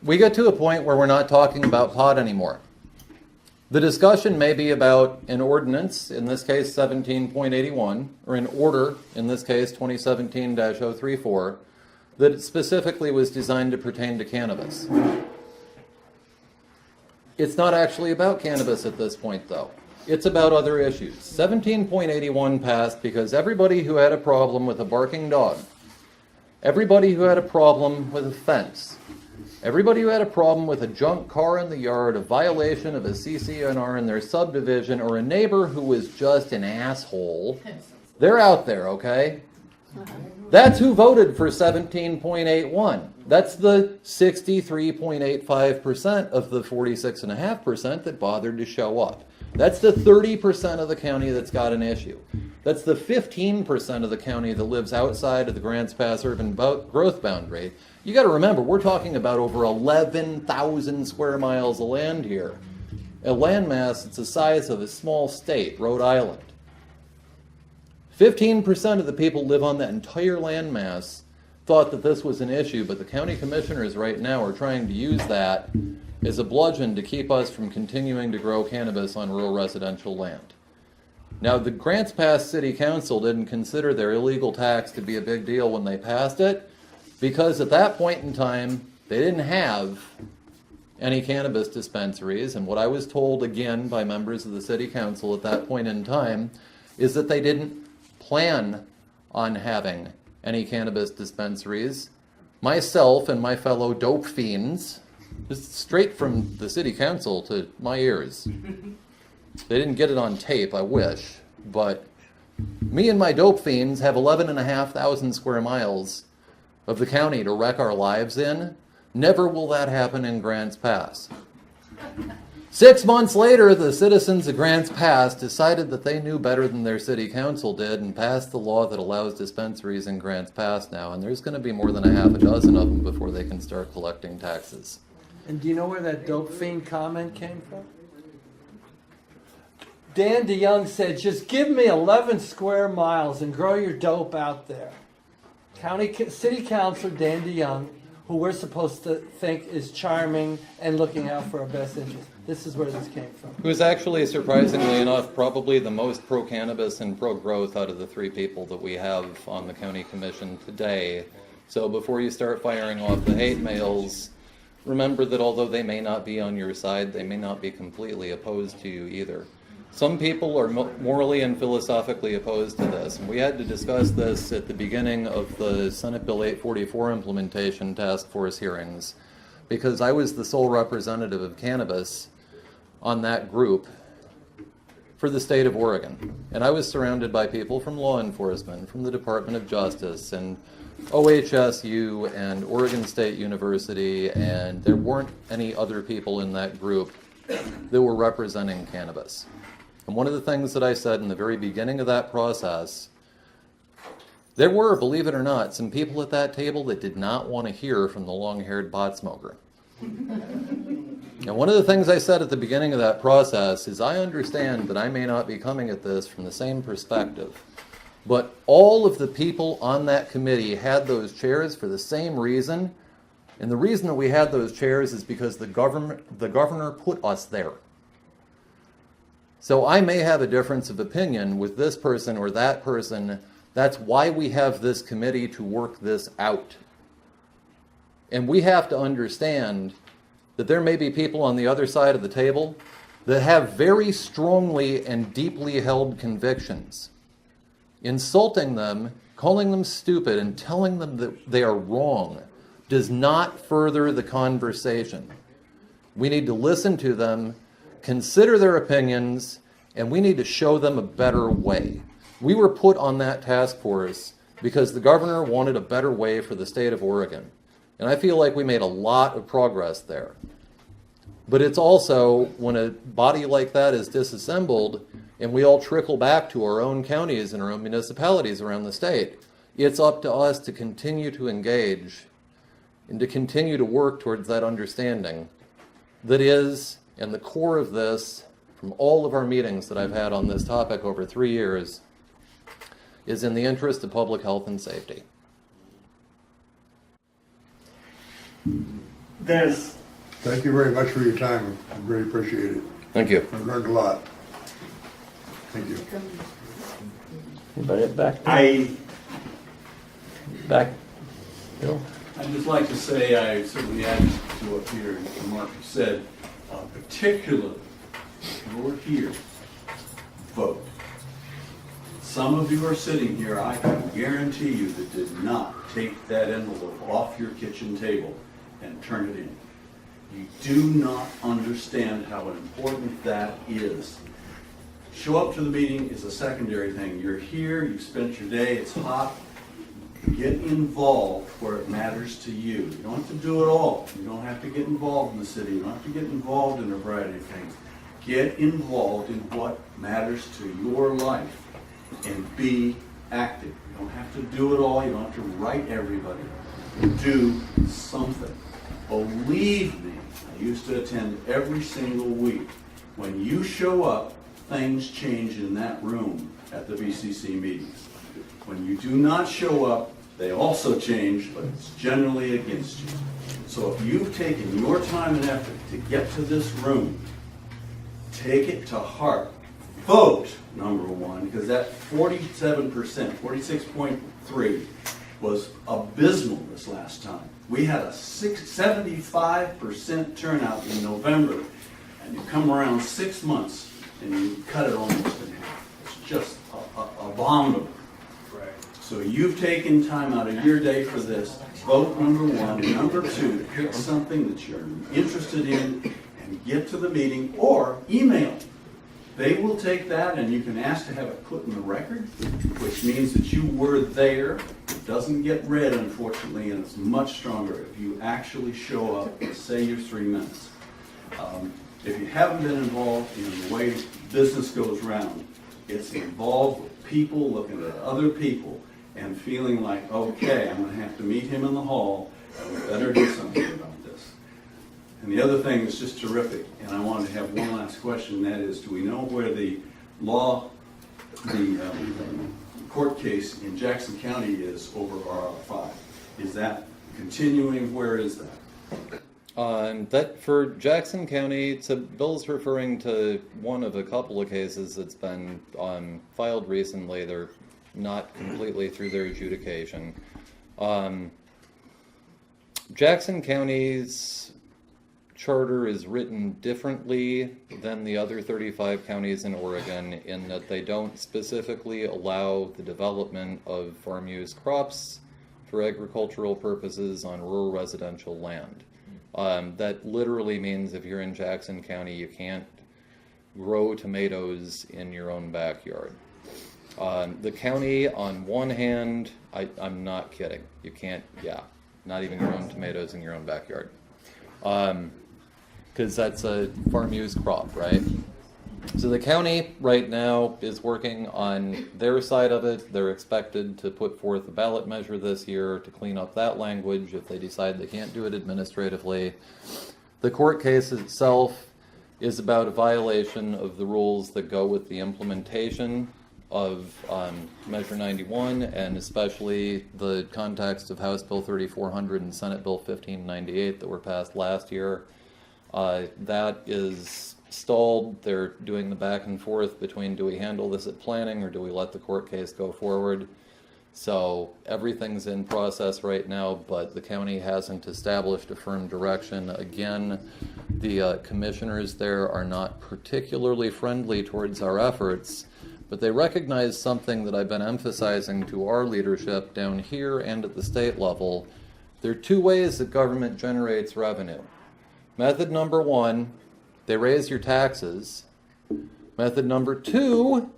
We get to a point where we're not talking about pot anymore. The discussion may be about an ordinance, in this case 17.81, or an order, in this case 2017-034, that specifically was designed to pertain to cannabis. It's not actually about cannabis at this point, though. It's about other issues. 17.81 passed because everybody who had a problem with a barking dog, everybody who had a problem with a fence, everybody who had a problem with a junk car in the yard, a violation of a CCNR in their subdivision, or a neighbor who was just an asshole, they're out there, okay? That's who voted for 17.81. That's the 63.85% of the 46.5% that bothered to show up. That's the 30% of the county that's got an issue. That's the 15% of the county that lives outside of the Grants Pass urban growth boundary. You got to remember, we're talking about over 11,000 square miles of land here. A landmass that's the size of a small state, Rhode Island. 15% of the people live on that entire landmass thought that this was an issue, but the county commissioners right now are trying to use that as a bludgeon to keep us from continuing to grow cannabis on rural residential land. Now, the Grants Pass City Council didn't consider their illegal tax to be a big deal when they passed it, because at that point in time, they didn't have any cannabis dispensaries, and what I was told again by members of the City Council at that point in time is that they didn't plan on having any cannabis dispensaries. Myself and my fellow dope fiends, just straight from the City Council to my ears. They didn't get it on tape, I wish, but me and my dope fiends have 11,500 square miles of the county to wreck our lives in. Never will that happen in Grants Pass. 6 months later, the citizens of Grants Pass decided that they knew better than their city council did and passed the law that allows dispensaries in Grants Pass now, and there's going to be more than a half a dozen of them before they can start collecting taxes. And do you know where that dope fiend comment came from? Dan DeYoung said, just give me 11 square miles and grow your dope out there. City Councilor Dan DeYoung, who we're supposed to think is charming and looking out for our best interests. This is where this came from. Who's actually, surprisingly enough, probably the most pro-cannabis and pro-growth out of the three people that we have on the county commission today. So before you start firing off the hate mails, remember that although they may not be on your side, they may not be completely opposed to you either. Some people are morally and philosophically opposed to this, and we had to discuss this at the beginning of the Senate Bill 844 implementation task force hearings, because I was the sole representative of cannabis on that group for the state of Oregon. And I was surrounded by people from law enforcement, from the Department of Justice, and OHSU, and Oregon State University, and there weren't any other people in that group that were representing cannabis. And one of the things that I said in the very beginning of that process, there were, believe it or not, some people at that table that did not want to hear from the long-haired pot smoker. And one of the things I said at the beginning of that process is I understand that I may not be coming at this from the same perspective, but all of the people on that committee had those chairs for the same reason, and the reason that we had those chairs is because the governor put us there. So I may have a difference of opinion with this person or that person. That's why we have this committee to work this out. And we have to understand that there may be people on the other side of the table that have very strongly and deeply held convictions. Insulting them, calling them stupid, and telling them that they are wrong does not further the conversation. We need to listen to them, consider their opinions, and we need to show them a better way. We were put on that task force because the governor wanted a better way for the state of Oregon. And I feel like we made a lot of progress there. But it's also, when a body like that is disassembled and we all trickle back to our own counties and our own municipalities around the state, it's up to us to continue to engage and to continue to work towards that understanding that is, and the core of this, from all of our meetings that I've had on this topic over 3 years, is in the interest of public health and safety. There's Thank you very much for your time. I really appreciate it. Thank you. I've learned a lot. Thank you. Anybody back? I Back. Bill? I'd just like to say I certainly add to what Peter and Mark have said, particularly if you're here, vote. Some of you are sitting here, I can guarantee you, that did not take that envelope off your kitchen table and turn it in. You do not understand how important that is. Show up to the meeting is a secondary thing. You're here, you've spent your day, it's hot. Get involved where it matters to you. You don't have to do it all. You don't have to get involved in the city. You don't have to get involved in a variety of things. Get involved in what matters to your life and be active. You don't have to do it all. You don't have to write everybody. Do something. Believe me, I used to attend every single week. When you show up, things change in that room at the VCC meetings. When you do not show up, they also change, but it's generally against you. So if you've taken your time and effort to get to this room, take it to heart. Vote, number one, because that 47%, 46.3 was abysmal this last time. We had a 75% turnout in November, and you come around 6 months and you cut it almost in half. It's just abominable. So you've taken time out of your day for this. Vote, number one. Number two, pick something that you're interested in and get to the meeting, or email. They will take that and you can ask to have it put in the record, which means that you were there. It doesn't get read, unfortunately, and it's much stronger if you actually show up and say your 3 minutes. If you haven't been involved in the way business goes round, it's involved with people looking at other people and feeling like, okay, I'm going to have to meet him in the hall, and we better do something about this. And the other thing is just terrific, and I wanted to have one last question, and that is, do we know where the court case in Jackson County is over RR5? Is that continuing? Where is that? That for Jackson County, so Bill's referring to one of a couple of cases that's been filed recently. They're not completely through their adjudication. Jackson County's charter is written differently than the other 35 counties in Oregon in that they don't specifically allow the development of farm use crops for agricultural purposes on rural residential land. That literally means if you're in Jackson County, you can't grow tomatoes in your own backyard. The county, on one hand, I'm not kidding. You can't, not even your own tomatoes in your own backyard. Because that's a farm use crop, right? So the county right now is working on their side of it. They're expected to put forth a ballot measure this year to clean up that language if they decide they can't do it administratively. The court case itself is about a violation of the rules that go with the implementation of Measure 91, and especially the context of House Bill 3400 and Senate Bill 1598 that were passed last year. That is stalled. They're doing the back and forth between, do we handle this at planning or do we let the court case go forward? So everything's in process right now, but the county hasn't established a firm direction. Again, the commissioners there are not particularly friendly towards our efforts, but they recognize something that I've been emphasizing to our leadership down here and at the state level. There are two ways that government generates revenue. Method number one, they raise your taxes. Method number 2,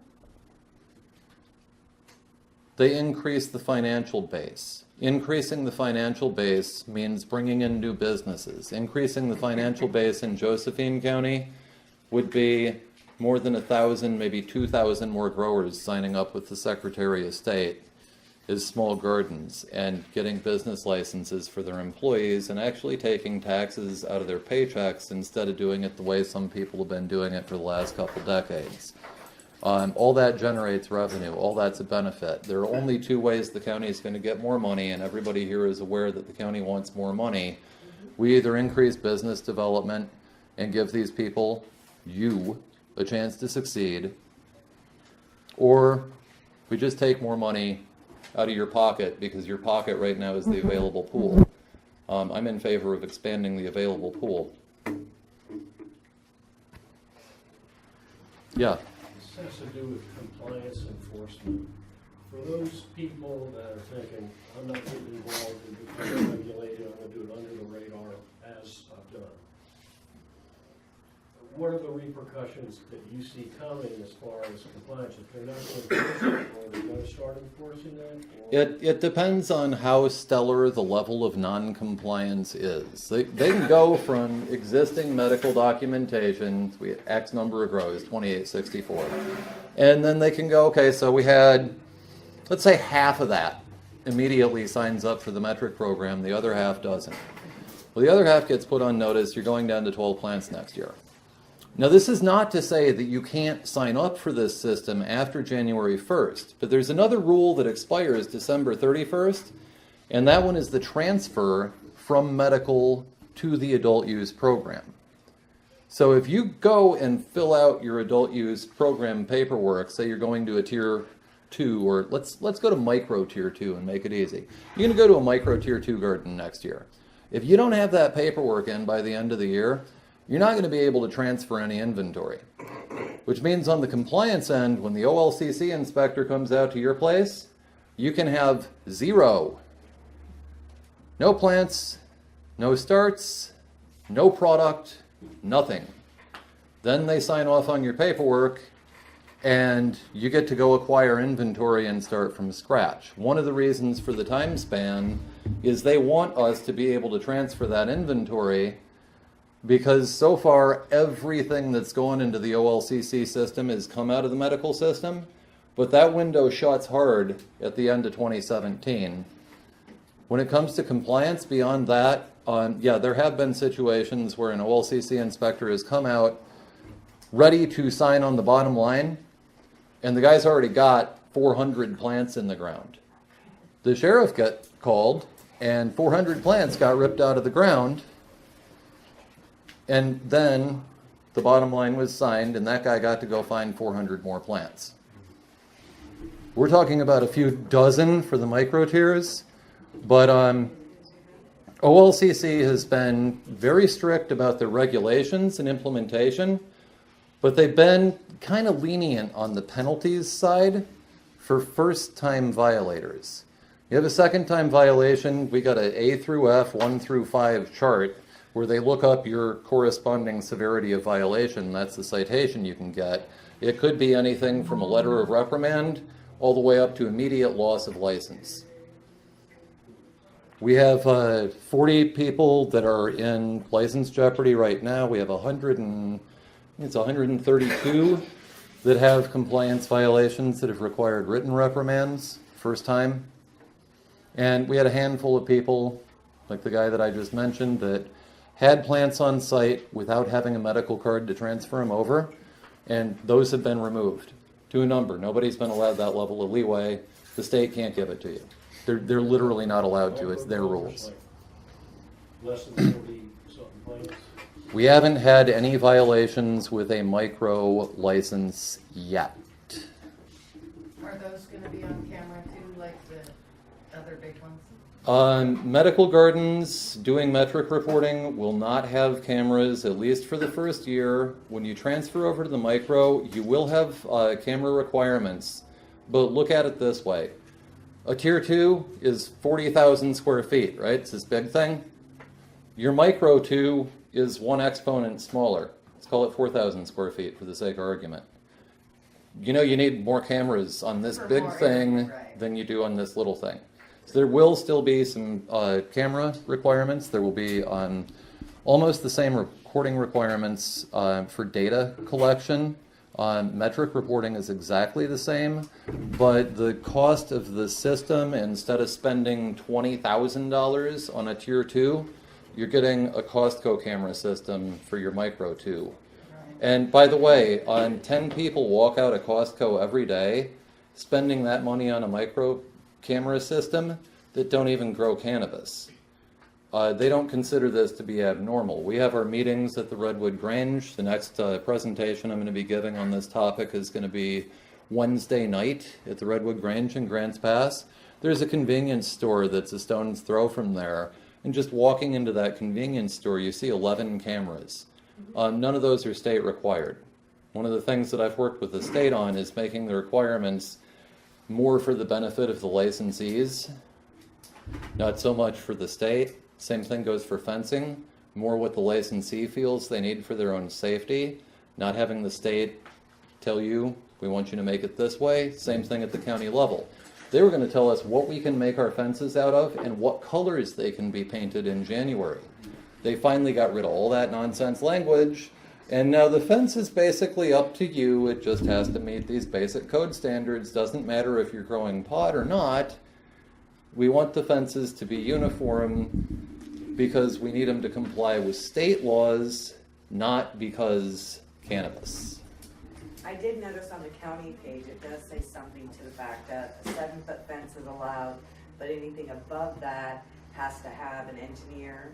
they increase the financial base. Increasing the financial base means bringing in new businesses. Increasing the financial base in Josephine County would be more than 1,000, maybe 2,000 more growers signing up with the Secretary of State as small gardens and getting business licenses for their employees and actually taking taxes out of their paychecks instead of doing it the way some people have been doing it for the last couple decades. All that generates revenue. All that's a benefit. There are only 2 ways the county is going to get more money, and everybody here is aware that the county wants more money. We either increase business development and give these people, you, a chance to succeed, or we just take more money out of your pocket because your pocket right now is the available pool. I'm in favor of expanding the available pool. Yeah. This has to do with compliance enforcement. For those people that are thinking, I'm not getting involved in becoming regulated, I'm gonna do it under the radar as I've done. What are the repercussions that you see coming as far as compliance? If they're not going to enforce it, or they're going to start enforcing that? It depends on how stellar the level of non-compliance is. They can go from existing medical documentation, we had X number of rows, 2864, and then they can go, okay, so we had, let's say half of that immediately signs up for the metric program, the other half doesn't. Well, the other half gets put on notice, you're going down to 12 plants next year. Now, this is not to say that you can't sign up for this system after January 1st, but there's another rule that expires December 31st, and that one is the transfer from medical to the adult use program. So if you go and fill out your adult use program paperwork, say you're going to a tier 2, or let's go to micro tier 2 and make it easy. You're going to go to a micro tier 2 garden next year. If you don't have that paperwork in by the end of the year, you're not going to be able to transfer any inventory, which means on the compliance end, when the OLCC inspector comes out to your place, you can have 0. No plants, no starts, no product, nothing. Then they sign off on your paperwork and you get to go acquire inventory and start from scratch. One of the reasons for the time span is they want us to be able to transfer that inventory, because so far everything that's going into the OLCC system has come out of the medical system, but that window shuts hard at the end of 2017. When it comes to compliance beyond that, yeah, there have been situations where an OLCC inspector has come out ready to sign on the bottom line, and the guy's already got 400 plants in the ground. The sheriff got called, and 400 plants got ripped out of the ground, and then the bottom line was signed, and that guy got to go find 400 more plants. We're talking about a few dozen for the micro tiers, but OLCC has been very strict about their regulations and implementation, but they've been kind of lenient on the penalties side for first-time violators. You have a second-time violation, we got an A through F, 1 through 5 chart, where they look up your corresponding severity of violation. That's the citation you can get. It could be anything from a letter of reprimand all the way up to immediate loss of license. We have 40 people that are in license jeopardy right now. We have 132 that have compliance violations that have required written reprimands first time. And we had a handful of people, like the guy that I just mentioned, that had plants on site without having a medical card to transfer them over, and those have been removed to a number. Nobody's been allowed that level of leeway. The state can't give it to you. They're literally not allowed to. It's their rules. Less than 40 something plants? We haven't had any violations with a micro license yet. Are those going to be on camera too, like the other big ones? Medical gardens doing metric reporting will not have cameras, at least for the first year. When you transfer over to the micro, you will have camera requirements. But look at it this way. A tier 2 is 40,000 square feet, right? It's this big thing. Your micro 2 is 1 exponent smaller. Let's call it 4,000 square feet for the sake of argument. you know, you need more cameras on this For big more thing area, right. than you do on this little thing. So there will still be some camera requirements. There will be almost the same recording requirements for data collection. Metric reporting is exactly the same, but the cost of the system, instead of spending $20,000 on a tier 2, you're getting a Costco camera system for your Micro 2. And by the way, 10 people walk out of Costco every day spending that money on a micro camera system that don't even grow cannabis. They don't consider this to be abnormal. We have our meetings at the Redwood Grange. The next presentation I'm going to be giving on this topic is going to be Wednesday night at the Redwood Grange in Grants Pass. There's a convenience store that's a stone's throw from there. And just walking into that convenience store, you see 11 cameras. None of those are state required. One of the things that I've worked with the state on is making the requirements more for the benefit of the licensees, not so much for the state. Same thing goes for fencing, more what the licensee feels they need for their own safety, not having the state tell you, we want you to make it this way. Same thing at the county level. They were going to tell us what we can make our fences out of and what colors they can be painted in January. They finally got rid of all that nonsense language, and now the fence is basically up to you. It just has to meet these basic code standards. Doesn't matter if you're growing pot or not. We want the fences to be uniform because we need them to comply with state laws, not because cannabis. I did notice on the county page, it does say something to the fact that a 7-foot fence is allowed, but anything above that has to have an engineer.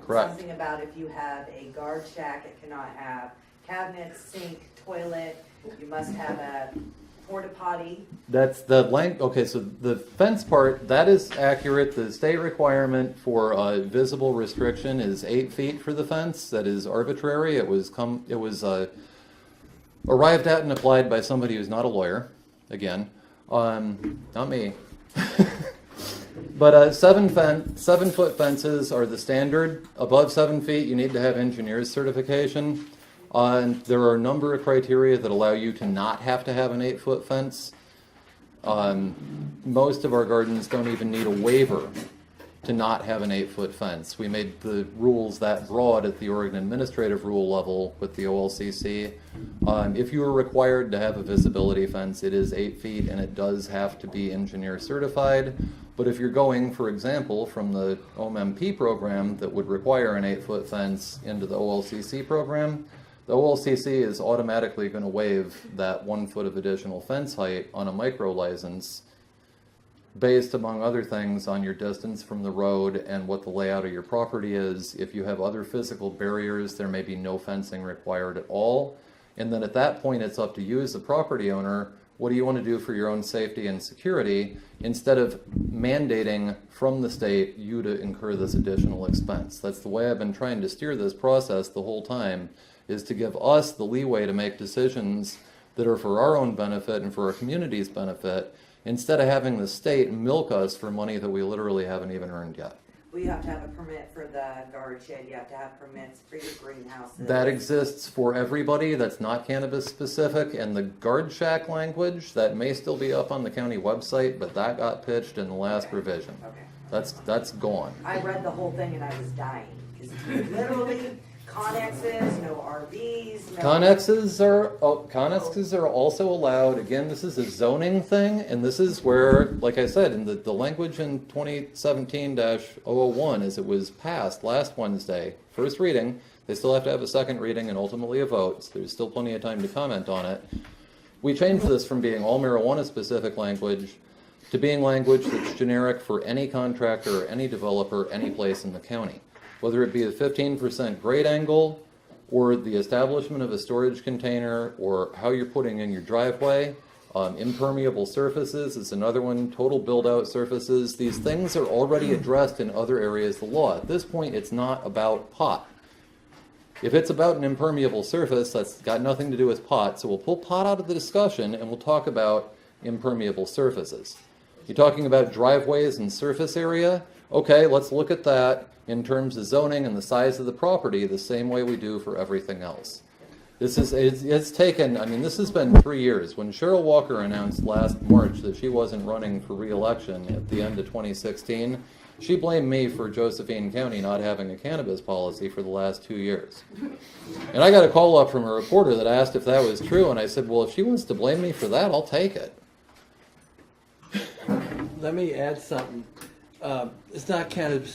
Correct. Something about if you have a guard shack, it cannot have cabinets, sink, toilet, you must have a porta potty. That's the length. Okay, so the fence part, that is accurate. The state requirement for visible restriction is 8 feet for the fence. That is arbitrary. It was arrived at and applied by somebody who's not a lawyer. Again, not me. But 7-foot fences are the standard. Above 7 feet, you need to have engineer's certification. And there are a number of criteria that allow you to not have to have an 8-foot fence. Most of our gardens don't even need a waiver to not have an 8-foot fence. We made the rules that broad at the Oregon administrative rule level with the OLCC. If you are required to have a visibility fence, it is 8 feet and it does have to be engineer certified. But if you're going, for example, from the OMMP program that would require an 8-foot fence into the OLCC program, the OLCC is automatically going to waive that 1 foot of additional fence height on a micro license based, among other things, on your distance from the road and what the layout of your property is. If you have other physical barriers, there may be no fencing required at all. And then at that point, it's up to you as the property owner. What do you want to do for your own safety and security instead of mandating from the state you to incur this additional expense? That's the way I've been trying to steer this process the whole time, is to give us the leeway to make decisions that are for our own benefit and for our community's benefit, instead of having the state milk us for money that we literally haven't even earned yet. Well, you have to have a permit for the guard shed, you have to have permits for your greenhouses. That exists for everybody. That's not cannabis specific. And the guard shack language, that may still be up on the county website, but that got pitched in the last revision. Okay. That's gone. I read the whole thing and I was dying, because literally, Connexes, no RVs, no. Connexes are also allowed. Again, this is a zoning thing, and this is where, like I said, in the language in 2017-001, as it was passed last Wednesday, first reading, they still have to have a second reading and ultimately a vote, so there's still plenty of time to comment on it. We changed this from being all marijuana-specific language to being language that's generic for any contractor or any developer any place in the county. Whether it be the 15% grade angle, or the establishment of a storage container, or how you're putting in your driveway. Impermeable surfaces is another one, total build-out surfaces. These things are already addressed in other areas of the law. At this point, it's not about pot. If it's about an impermeable surface, that's got nothing to do with pot, so we'll pull pot out of the discussion and we'll talk about impermeable surfaces. You're talking about driveways and surface area? Okay, let's look at that in terms of zoning and the size of the property the same way we do for everything else. It's taken, I mean, this has been 3 years. When Cheryl Walker announced last March that she wasn't running for re-election at the end of 2016, she blamed me for Josephine County not having a cannabis policy for the last 2 years. And I got a call up from a reporter that asked if that was true, and I said, well, if she wants to blame me for that, I'll take it. Let me add something. It's not cannabis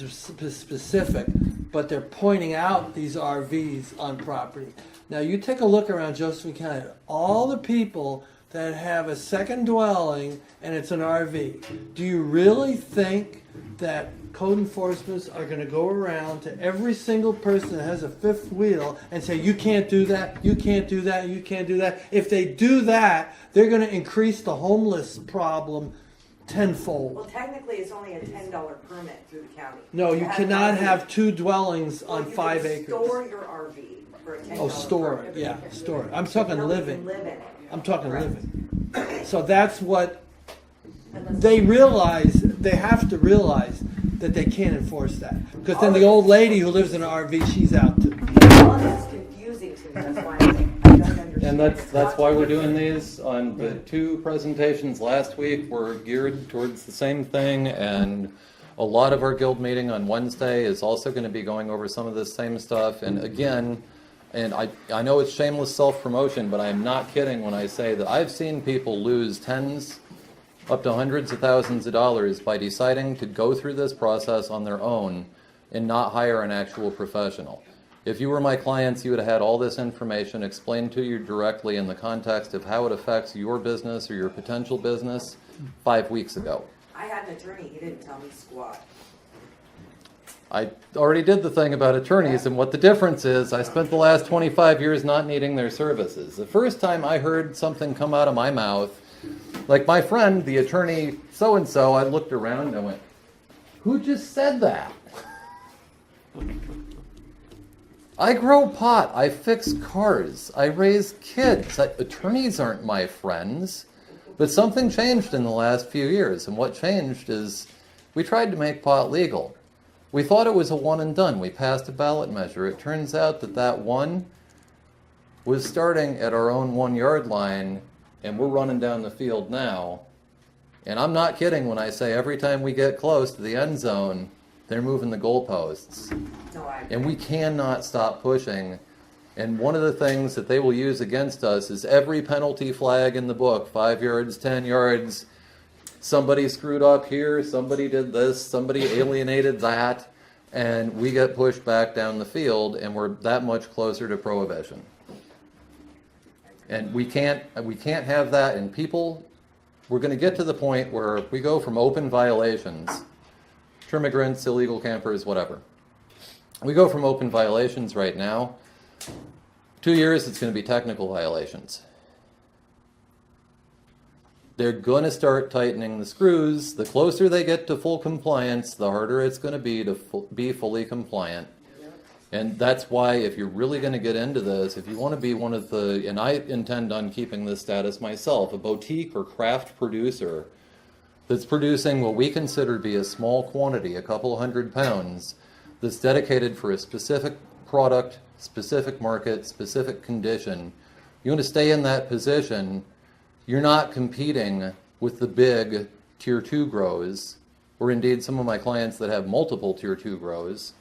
specific, but they're pointing out these RVs on property. Now you take a look around Josephine County, all the people that have a second dwelling and it's an RV. Do you really think that code enforcement are going to go around to every single person that has a fifth wheel and say, you can't do that, you can't do that, you can't do that? If they do that, they're going to increase the homeless problem tenfold. Well, technically, it's only a $10 permit through the county. No, you To have cannot an RV. have 2 dwellings Well, on you 5 can acres. Store your RV for a $10 Oh, store permit. it, yeah, store it. I'm talking Nobody can living. live in it. I'm talking Correct. living. So that's what Unless- they realize, they have to realize that they can't enforce that. Because then the old lady who lives in an RV, she's out too. All of this is confusing to me, that's why I don't understand. And that's It's why not- we're doing these. On the 2 presentations last week were geared towards the same thing, and a lot of our guild meeting on Wednesday is also going to be going over some of this same stuff. And again, and I know it's shameless self-promotion, but I'm not kidding when I say that I've seen people lose tens up to hundreds of thousands of dollars by deciding to go through this process on their own and not hire an actual professional. If you were my clients, you would have had all this information explained to you directly in the context of how it affects your business or your potential business 5 weeks ago. I had an attorney, he didn't tell me squat. I already did the thing about attorneys, and what the difference is, I spent the last 25 years not needing their services. The first time I heard something come out of my mouth, like my friend, the attorney so-and-so, I looked around and I went, who just said that? I grow pot, I fix cars, I raise kids. Attorneys aren't my friends. But something changed in the last few years, and what changed is we tried to make pot legal. We thought it was a one and done. We passed a ballot measure. It turns out that that one was starting at our own 1 yard line, and we're running down the field now. And I'm not kidding when I say every time we get close to the end zone, they're moving the goalposts. No, I. And we cannot stop pushing. And one of the things that they will use against us is every penalty flag in the book, 5 yards, 10 yards. Somebody screwed up here, somebody did this, somebody alienated that, and we get pushed back down the field, and we're that much closer to prohibition. And we can't have that, and people, we're going to get to the point where we go from open violations, immigrants, illegal campers, whatever. We go from open violations right now. 2 years, it's going to be technical violations. They're going to start tightening the screws. The closer they get to full compliance, the harder it's going to be to be fully compliant. And that's why if you're really going to get into this, if you want to be one of the, and I intend on keeping this status myself, a boutique or craft producer that's producing what we consider to be a small quantity, a couple 100 pounds, that's dedicated for a specific product, specific market, specific condition. You want to stay in that position. You're not competing with the big tier 2 grows, or indeed some of my clients that have multiple tier 2 grows.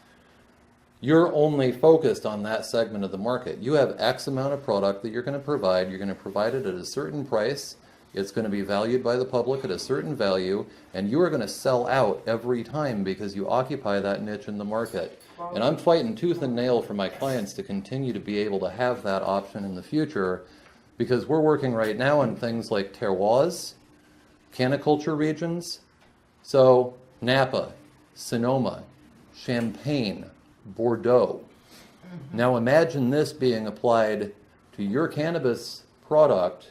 You're only focused on that segment of the market. You have X amount of product that you're going to provide. You're going to provide it at a certain price. It's going to be valued by the public at a certain value, and you are going to sell out every time because you occupy that niche in the market. And I'm fighting tooth and nail for my clients to continue to be able to have that option in the future, because we're working right now on things like terroirs, caniculture regions. So Napa, Sonoma, Champagne, Bordeaux. Now imagine this being applied to your cannabis product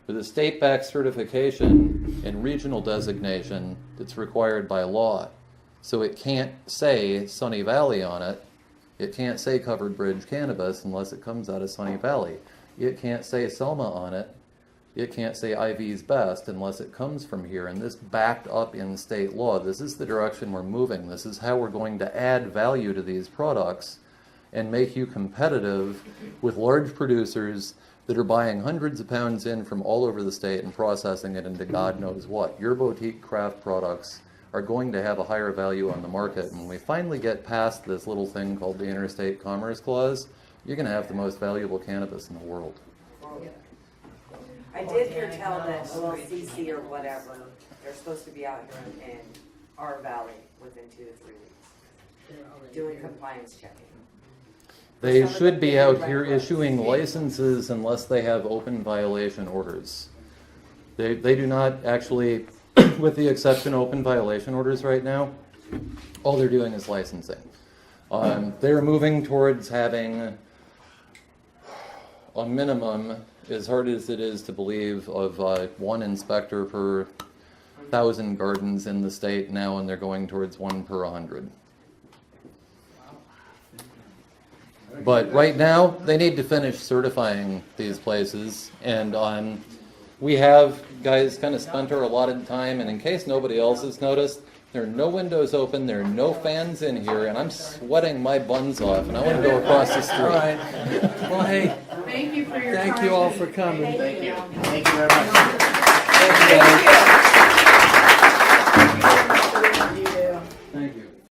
with a state-backed certification and regional designation that's required by law. So it can't say Sunny Valley on it. It can't say Covered Bridge Cannabis unless it comes out of Sunny Valley. It can't say Selma on it. It can't say IV's Best unless it comes from here. And this backed up in state law. This is the direction we're moving. This is how we're going to add value to these products. and make you competitive with large producers that are buying hundreds of pounds in from all over the state and processing it into God knows what. Your boutique craft products are going to have a higher value on the market. And when we finally get past this little thing called the Interstate Commerce Clause, you're going to have the most valuable cannabis in the world. I did hear tell that OLCC or whatever, they're supposed to be out here in our valley within 2 to 3 weeks, doing compliance checking. They should be out here issuing licenses unless they have open violation orders. They do not actually, with the exception of open violation orders right now, all they're doing is licensing. They're moving towards having a minimum, as hard as it is to believe, of one inspector per 1,000 gardens in the state now, and they're going towards 1 per 100. But right now, they need to finish certifying these places, and we have, guys, kind of spent our allotted time, and in case nobody else has noticed, there are no windows open, there are no fans in here, and I'm sweating my buns off, and I want to go across the street. All right. Well, hey, Thank you for your time. thank you all for coming. Thank you. Thank you very much. Thank you.